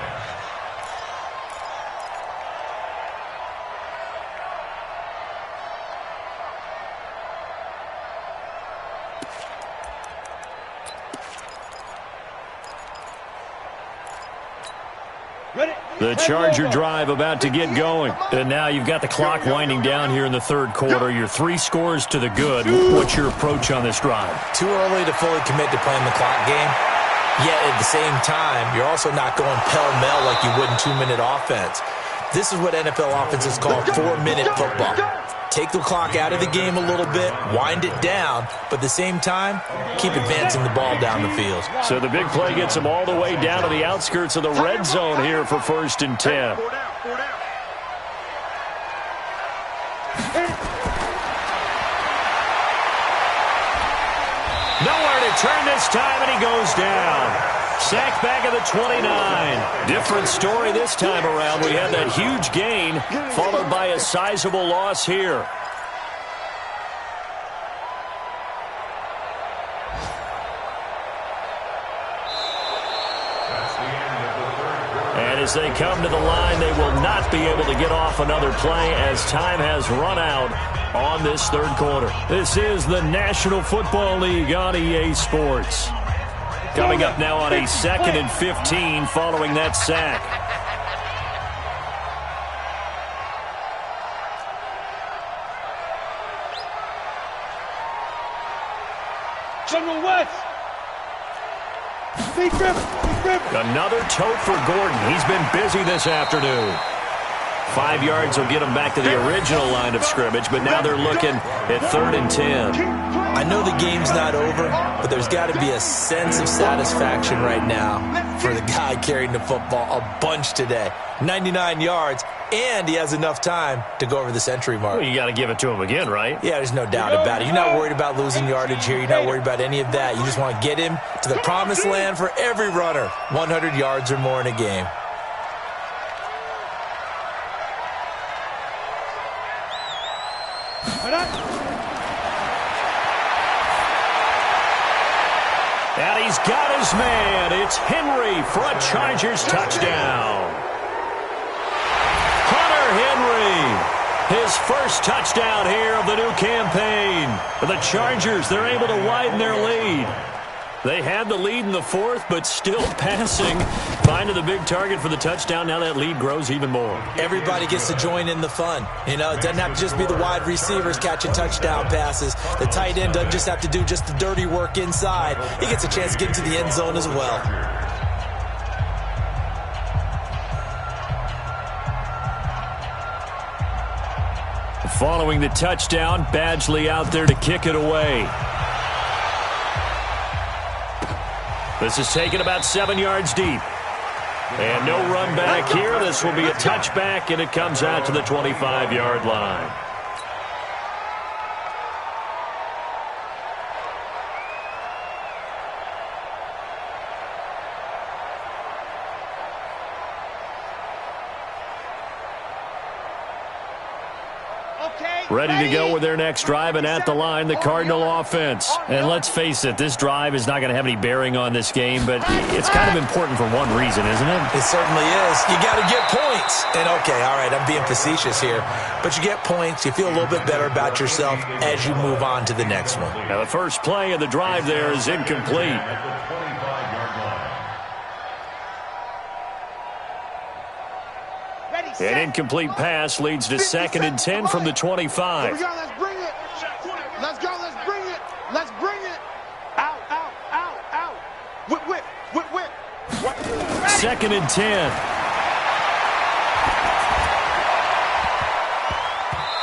The Charger drive about to get going. And now you've got the clock winding down here in the 3rd quarter. You're 3 scores to the good. What's your approach on this drive? Too early to fully commit to playing the clock game. Yet at the same time, you're also not going pell-mell like you would in 2-minute offense. This is what NFL offenses call 4-minute football. Take the clock out of the game a little bit, wind it down, but at the same time, keep advancing the ball down the field. So the big play gets them all the way down to the outskirts of the red zone here for 1st and 10. Nowhere to turn this time, and he goes down. Sacked back at the 29. Different story this time around. We had that huge gain, followed by a sizable loss here. And as they come to the line, they will not be able to get off another play as time has run out on this 3rd quarter. This is the National Football League on EA Sports. Coming up now on a 2nd and 15 following that sack. General West. Big rip. Another tote for Gordon. He's been busy this afternoon. 5 yards will get him back to the original line of scrimmage, but now they're looking at 3rd and 10. I know the game's not over, but there's got to be a sense of satisfaction right now for the guy carrying the football a bunch today. 99 yards, and he has enough time to go over the century mark. Well, you got to give it to him again, right? Yeah, there's no doubt about it. You're not worried about losing yardage here. You're not worried about any of that. You just want to get him to the promised land for every runner, 100 yards or more in a game. And he's got his man. It's Henry for a Chargers touchdown. Hunter Henry, his first touchdown here of the new campaign. For the Chargers, they're able to widen their lead. They had the lead in the 4th, but still passing. Finding the big target for the touchdown. Now that lead grows even more. Everybody gets to join in the fun. You know, it doesn't have to just be the wide receivers catching touchdown passes. The tight end doesn't just have to do just the dirty work inside. He gets a chance to get into the end zone as well. Following the touchdown, Badgley out there to kick it away. This is taken about 7 yards deep. And no run back here. This will be a touchback, and it comes out to the 25-yard line. Ready to go with their next drive, and at the line, the Cardinal offense. And let's face it, this drive is not going to have any bearing on this game, but it's kind of important for one reason, isn't it? It certainly is. You got to get points. And, okay, all right, I'm being facetious here, but you get points, you feel a little bit better about yourself as you move on to the next one. Now, the first play of the drive there is incomplete. An incomplete pass leads to 2nd and 10 from the 25. Here we go, let's bring it. Let's go, let's bring it. Let's bring it. Out, out, out, out. Whip, whip, whip, whip. 2nd and 10.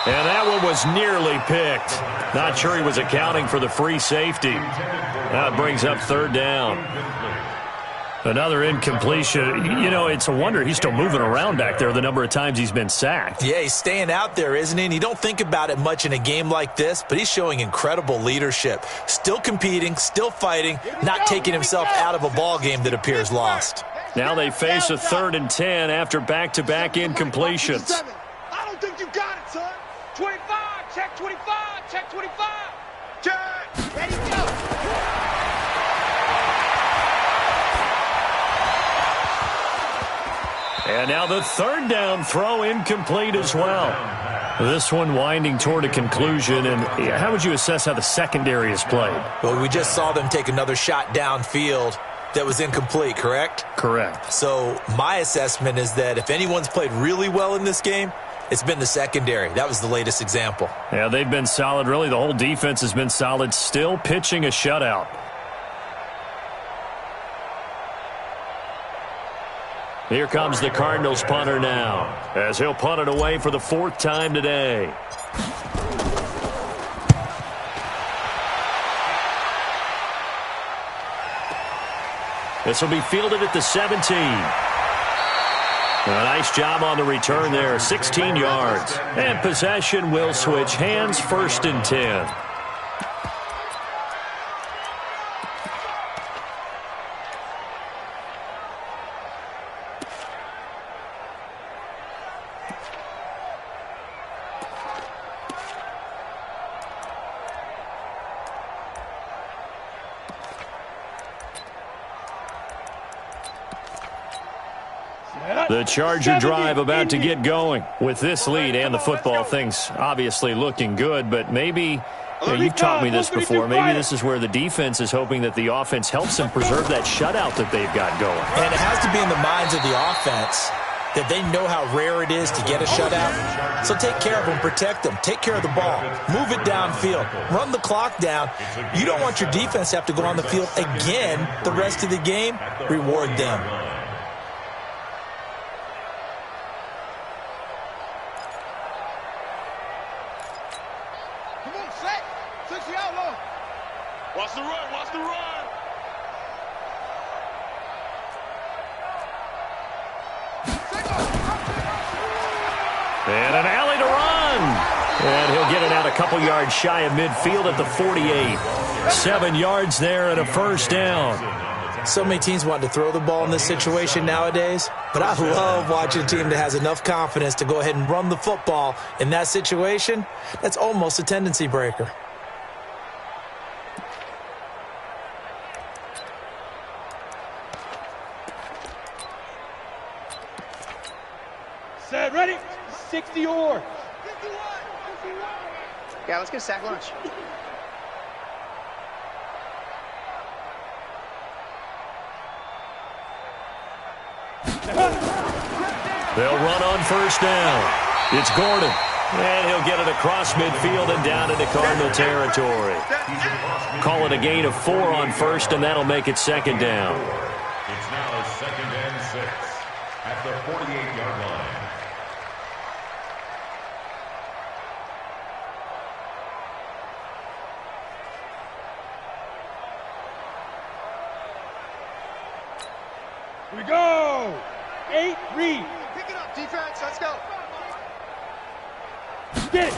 And that one was nearly picked. Not sure he was accounting for the free safety. That brings up 3rd down. Another incompletion. You know, it's a wonder he's still moving around back there the number of times he's been sacked. Yeah, he's staying out there, isn't he? And you don't think about it much in a game like this, but he's showing incredible leadership. Still competing, still fighting, not taking himself out of a ball game that appears lost. Now they face a 3rd and 10 after back-to-back incompletions. I don't think you got it, son. 25, check 25, check 25. Check. Ready, go. And now the 3rd down throw incomplete as well. This one winding toward a conclusion. And how would you assess how the secondary is played? Well, we just saw them take another shot downfield that was incomplete, correct? Correct. So my assessment is that if anyone's played really well in this game, it's been the secondary. That was the latest example. Yeah, they've been solid. Really, the whole defense has been solid. Still pitching a shutout. Here comes the Cardinals punter now, as he'll punt it away for the 4th time today. This will be fielded at the 17. A nice job on the return there, 16 yards. And possession will switch hands, 1st and 10. The Charger drive about to get going. With this lead and the football, things obviously looking good, but maybe, you've taught me this before, maybe this is where the defense is hoping that the offense helps them preserve that shutout that they've got going. And it has to be in the minds of the offense that they know how rare it is to get a shutout. So take care of them, protect them, take care of the ball, move it downfield, run the clock down. You don't want your defense to have to go on the field again the rest of the game. Reward them. Watch the run, watch the run. And an alley to run. And he'll get it out a couple yards shy of midfield at the 48. 7 yards there and a 1st down. So many teams want to throw the ball in this situation nowadays, but I love watching a team that has enough confidence to go ahead and run the football in that situation. That's almost a tendency breaker. Set, ready? 60 or. Yeah, let's get a sack lunch. They'll run on 1st down. It's Gordon. And he'll get it across midfield and down into Cardinal territory. Call it a gain of 4 on 1st, and that'll make it 2nd down. It's now 2nd and 6 at the 48-yard line. Here we go. 8, read. Pick it up, defense. Let's go. Get it.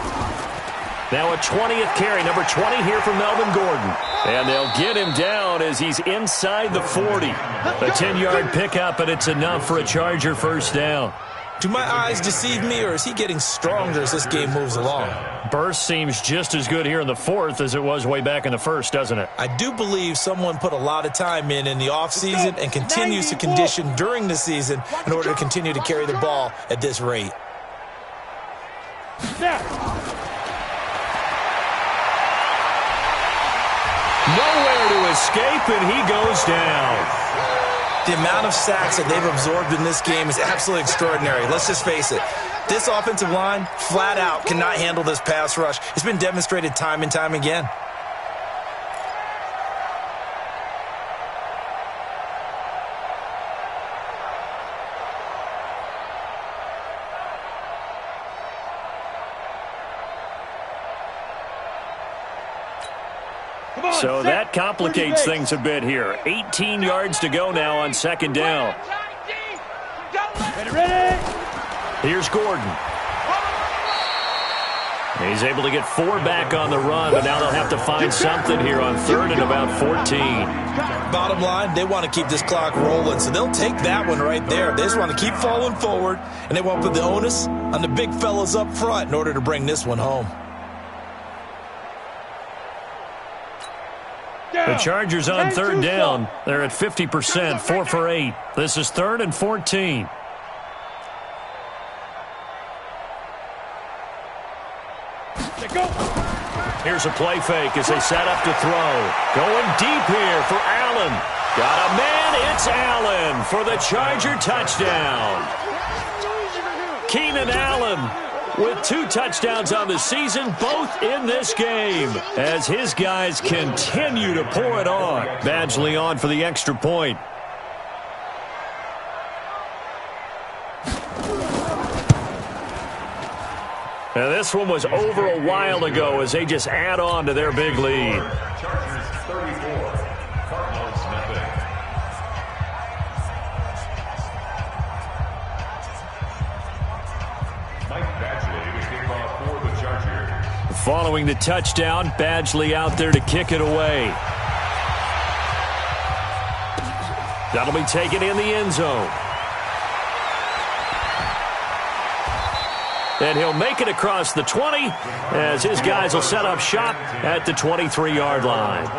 Now a 20th carry, number 20 here for Melvin Gordon. And they'll get him down as he's inside the 40. A 10-yard pickup, and it's enough for a Charger 1st down. Do my eyes deceive me, or is he getting stronger as this game moves along? Burst seems just as good here in the fourth as it was way back in the first, doesn't it? I do believe someone put a lot of time in the offseason and continues to condition during the season in order to continue to carry the ball at this rate. Nowhere to escape, and he goes down. The amount of sacks that they've absorbed in this game is absolutely extraordinary. Let's just face it. This offensive line, flat out, cannot handle this pass rush. It's been demonstrated time and time again. So that complicates things a bit here. 18 yards to go now on second down. Here's Gordon. He's able to get 4 back on the run, but now they'll have to find something here on third and about 14. Bottom line, they want to keep this clock rolling, so they'll take that one right there. They just want to keep falling forward, and they want to put the onus on the big fellas up front in order to bring this one home. The Chargers on third down. They're at 50%, 4 for 8. This is third and 14. Here's a play fake as they set up to throw. Going deep here for Allen. Got a man, it's Allen for the Charger touchdown. Keenan Allen with 2 touchdowns on the season, both in this game, as his guys continue to pour it on. Badgley on for the extra point. Now this one was over a while ago as they just add on to their big lead. Chargers 34, Cardinals nothing. Mike Badgley to kick off for the Chargers. Following the touchdown, Badgley out there to kick it away. That'll be taken in the end zone. And he'll make it across the 20 as his guys will set up shop at the 23-yard line.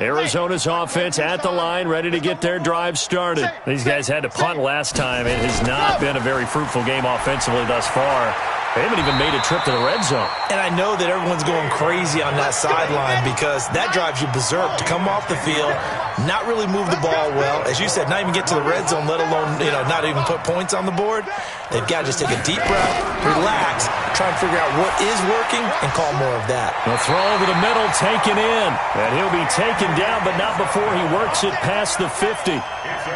Arizona's offense at the line, ready to get their drive started. These guys had to punt last time. It has not been a very fruitful game offensively thus far. They haven't even made a trip to the red zone. And I know that everyone's going crazy on that sideline because that drives you berserk to come off the field, not really move the ball well. As you said, not even get to the red zone, let alone, not even put points on the board. They've got to just take a deep breath, relax, try and figure out what is working, and call more of that. The throw over the middle, taken in. And he'll be taken down, but not before he works it past the 50.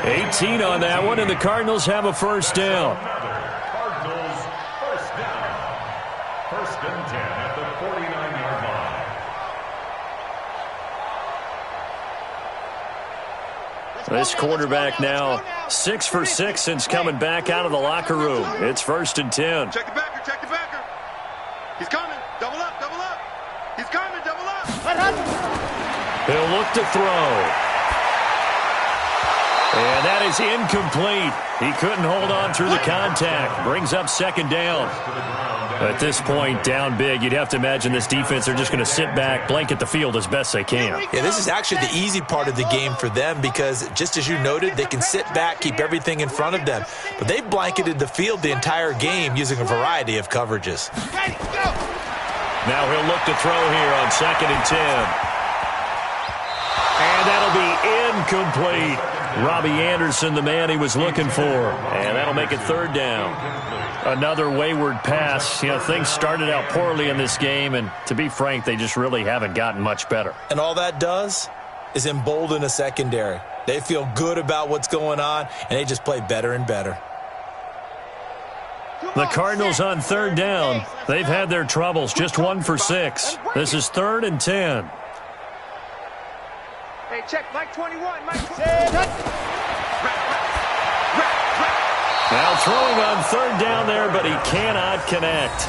18 on that one, and the Cardinals have a first down. First and 10 at the 49-yard line. This quarterback now 6 for 6 since coming back out of the locker room. It's first and 10. Check the backer, check the backer. He's coming. Double up, double up. He's coming, double up. He'll look to throw. And that is incomplete. He couldn't hold on through the contact. Brings up second down. At this point, down big, you'd have to imagine this defense, they're just going to sit back, blanket the field as best they can. Yeah, this is actually the easy part of the game for them because, just as you noted, they can sit back, keep everything in front of them. But they've blanketed the field the entire game using a variety of coverages. Now he'll look to throw here on second and 10. And that'll be incomplete. Robbie Anderson, the man he was looking for. And that'll make it third down. Another wayward pass. Things started out poorly in this game, and to be frank, they just really haven't gotten much better. And all that does is embolden a secondary. They feel good about what's going on, and they just play better and better. The Cardinals on third down. They've had their troubles, just 1 for 6. This is third and 10. Hey, check, Mike 21, Mike 21. Now Well, throwing on third down there, but he cannot connect.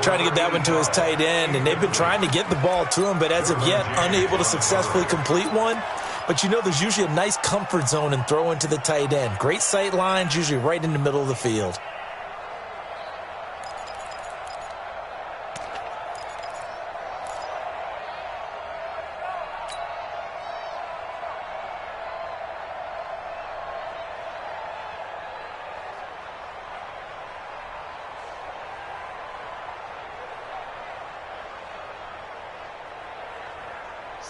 Trying to get that one to his tight end, and they've been trying to get the ball to him, but as of yet, unable to successfully complete one. But you know there's usually a nice comfort zone in throwing to the tight end. Great sight lines, usually right in the middle of the field.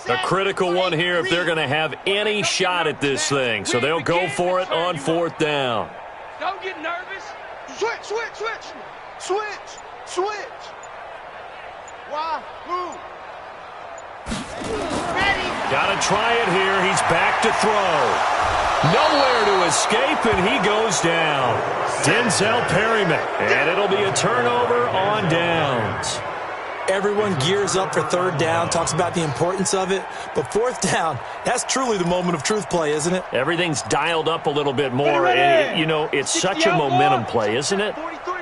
A critical one here if they're going to have any shot at this thing. So they'll go for it on fourth down. Don't get nervous. Switch, switch, switch. Switch, switch. Why? Who? Ready. Got to try it here. He's back to throw. Nowhere to escape, and he goes down. Denzel Perryman, and it'll be a turnover on downs. Everyone gears up for third down, talks about the importance of it. But fourth down, that's truly the moment of truth play, isn't it? Everything's dialed up a little bit more. And, you know, it's such a momentum play, isn't it?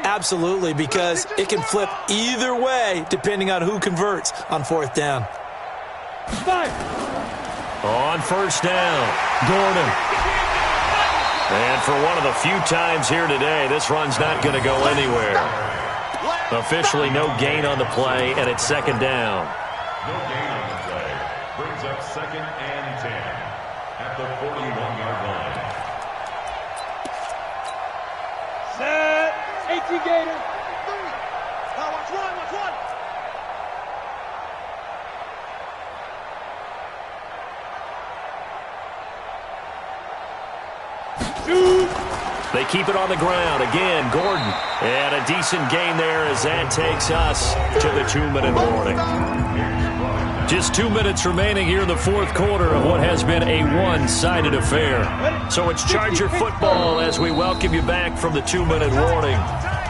Absolutely, because it can flip either way depending on who converts on fourth down. On first down, Gordon. And for one of the few times here today, this run's not going to go anywhere. Officially no gain on the play, and it's second down. No gain on the play. Brings up 2nd and 10 at the 41-yard line. Set. 18 Gator. Now watch one, watch one. Shoot. They keep it on the ground. Again, Gordon. And a decent gain there as that takes us to the 2-minute warning. Just 2 minutes remaining here in the fourth quarter of what has been a one-sided affair. So it's Charger football as we welcome you back from the 2-minute warning.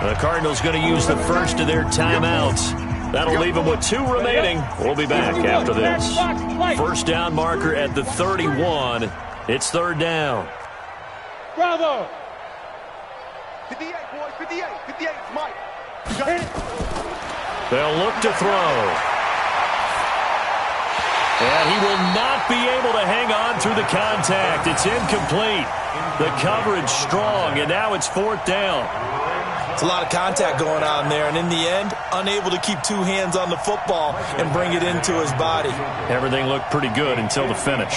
The Cardinals going to use the first of their timeouts. That'll leave them with 2 remaining. We'll be back after this. First down marker at the 31. It's third down. Bravo. 58, boys, 58, 58, Mike. They'll look to throw. And he will not be able to hang on through the contact. It's incomplete. The coverage strong, and now it's fourth down. It's a lot of contact going on there, and in the end, unable to keep 2 hands on the football and bring it into his body. Everything looked pretty good until the finish.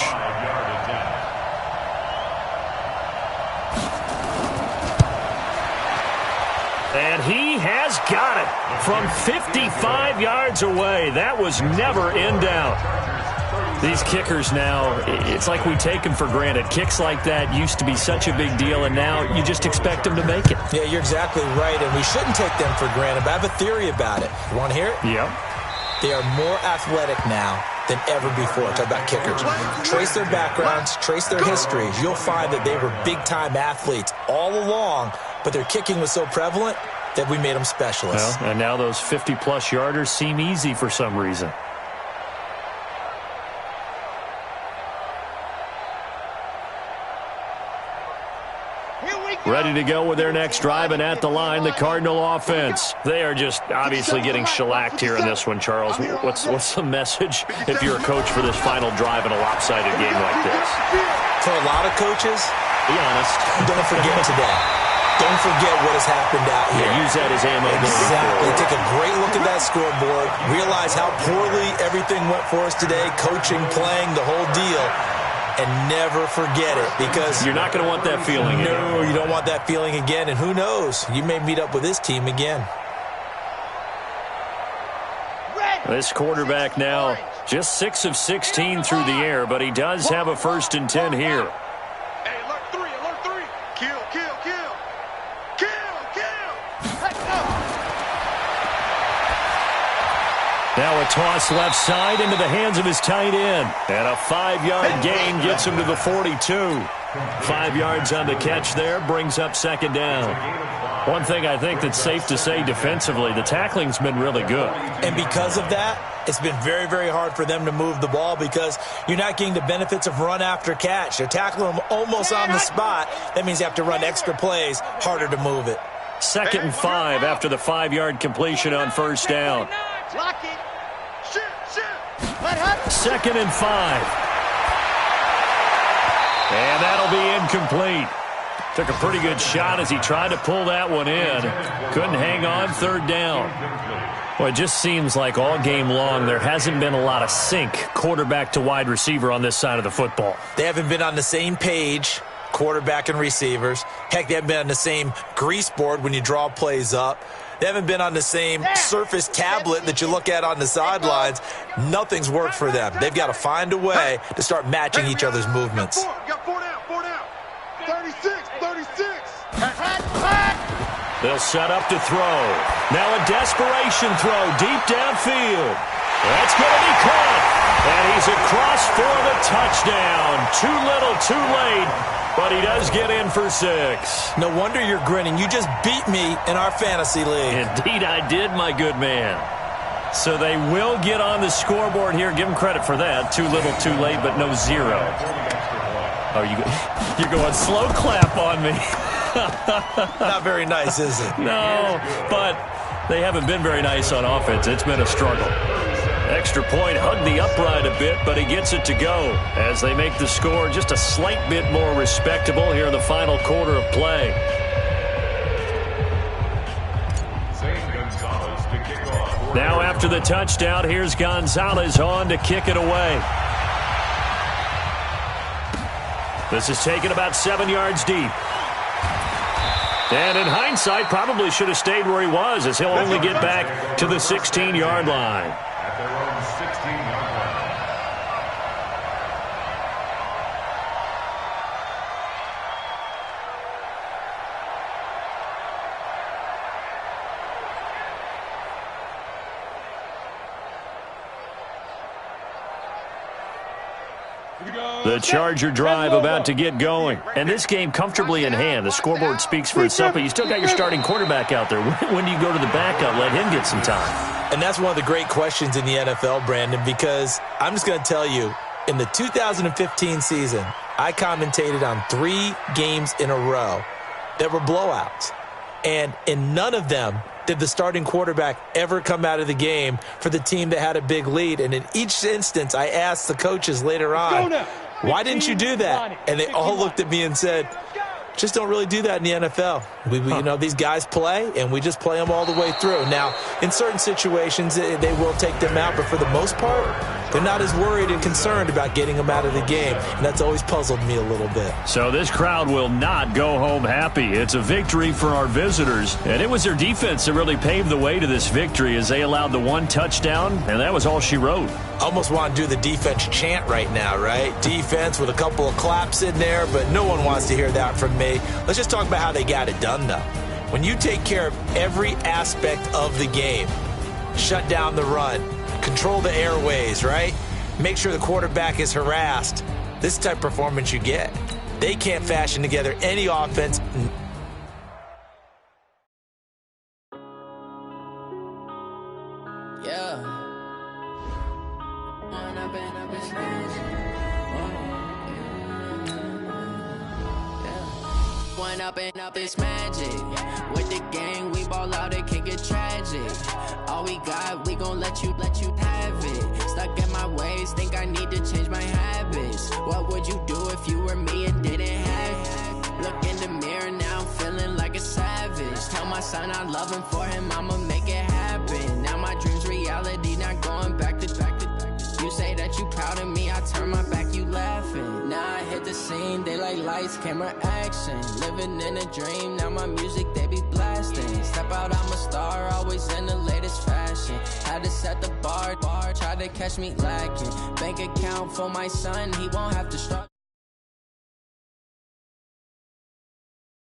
And he has got it from 55 yards away. That was never in doubt. These kickers now, it's like we take them for granted. Kicks like that used to be such a big deal, and now you just expect them to make it. Yeah, you're exactly right, and we shouldn't take them for granted, but I have a theory about it. You want to hear it? Yep. They are more athletic now than ever before. Talk about kickers. Trace their backgrounds, trace their histories. You'll find that they were big-time athletes all along, but their kicking was so prevalent that we made them specialists. Well, and now those 50-plus yarders seem easy for some reason. Ready to go with their next drive, and at the line, the Cardinal offense. They are just obviously getting shellacked here in this one, Charles. What's the message if you're a coach for this final drive in a lopsided game like this? For a lot of coaches, be honest, don't forget today. Don't forget what has happened out here. Yeah, use that as ammo. Exactly. Take a great look at that scoreboard. Realize how poorly everything went for us today, coaching, playing, the whole deal. And never forget it, because you're not going to want that feeling again. No, you don't want that feeling again. And who knows? You may meet up with this team again. This quarterback now just 6 of 16 through the air, but he does have a 1st and 10 here. Hey, alert 3, alert 3. Kill, kill, kill. Kill, kill. Let's go. Now a toss left side into the hands of his tight end. And a 5-yard gain gets him to the 42. 5 yards on the catch there, brings up second down. One thing I think that's safe to say defensively, the tackling's been really good. And because of that, it's been very, very hard for them to move the ball because you're not getting the benefits of run after catch. They're tackling them almost on the spot. That means you have to run extra plays, harder to move it. 2nd and 5 after the 5-yard completion on first down. Lock it. Shoot. 2nd and 5. And that'll be incomplete. Took a pretty good shot as he tried to pull that one in. Couldn't hang on, 3rd down. Well, it just seems like all game long there hasn't been a lot of sync quarterback to wide receiver on this side of the football. They haven't been on the same page, quarterback and receivers. Heck, they haven't been on the same grease board when you draw plays up. They haven't been on the same surface tablet that you look at on the sidelines. Nothing's worked for them. They've got to find a way to start matching each other's movements. Got 4 down. 36. They'll set up to throw. Now a desperation throw deep downfield. That's going to be caught. And he's across for the touchdown. Too little, too late. But he does get in for 6. No wonder you're grinning. You just beat me in our fantasy league. Indeed I did, my good man. So they will get on the scoreboard here. Give them credit for that. Too little, too late, but no 0. Oh, you're going slow clap on me. Not very nice, is it? No, but they haven't been very nice on offense. It's been a struggle. Extra point, hugged the upright a bit, but he gets it to go as they make the score just a slight bit more respectable here in the final quarter of play. Now after the touchdown, here's Gonzalez on to kick it away. This is taken about 7 yards deep. And in hindsight, probably should have stayed where he was as he'll only get back to the 16-yard line. At their own 16-yard line. The Charger drive about to get going. And this game comfortably in hand. The scoreboard speaks for itself, but you still got your starting quarterback out there. When do you go to the backup? Let him get some time. And that's one of the great questions in the NFL, Brandon, because I'm just going to tell you, in the 2015 season, I commentated on 3 games in a row that were blowouts. And in none of them did the starting quarterback ever come out of the game for the team that had a big lead. And in each instance, I asked the coaches later on, why didn't you do that? And they all looked at me and said, just don't really do that in the NFL. You know, these guys play, and we just play them all the way through. Now, in certain situations, they will take them out, but for the most part, they're not as worried and concerned about getting them out of the game, and that's always puzzled me a little bit. So this crowd will not go home happy. It's a victory for our visitors, and it was their defense that really paved the way to this victory as they allowed the 1 touchdown, and that was all she wrote. Almost want to do the defense chant right now, right? Defense with a couple of claps in there, but no one wants to hear that from me. Let's just talk about how they got it done, though. When you take care of every aspect of the game, shut down the run, control the airways, right? Make sure the quarterback is harassed. This type of performance you get. They can't fashion together any offense. Yeah. One up and up is magic. With the gang, we ball out, it can get tragic. All we got, we gon' let you have it. Stuck in my ways, think I need to change my habits. What would you do if you were me and didn't have it? Look in the mirror, now I'm feeling like a savage. Tell my son I love him, for him I'ma make it happen. Now my dream's reality, not going back to. You say that you proud of me, I turn my back, you laughing. Now I hit the scene, they like lights, camera, action. Living in a dream, now my music, they be blasting. Step out, I'm a star, always in the latest fashion. Had to set the bar, try to catch me lacking. Bank account for my son, he won't have to struggle.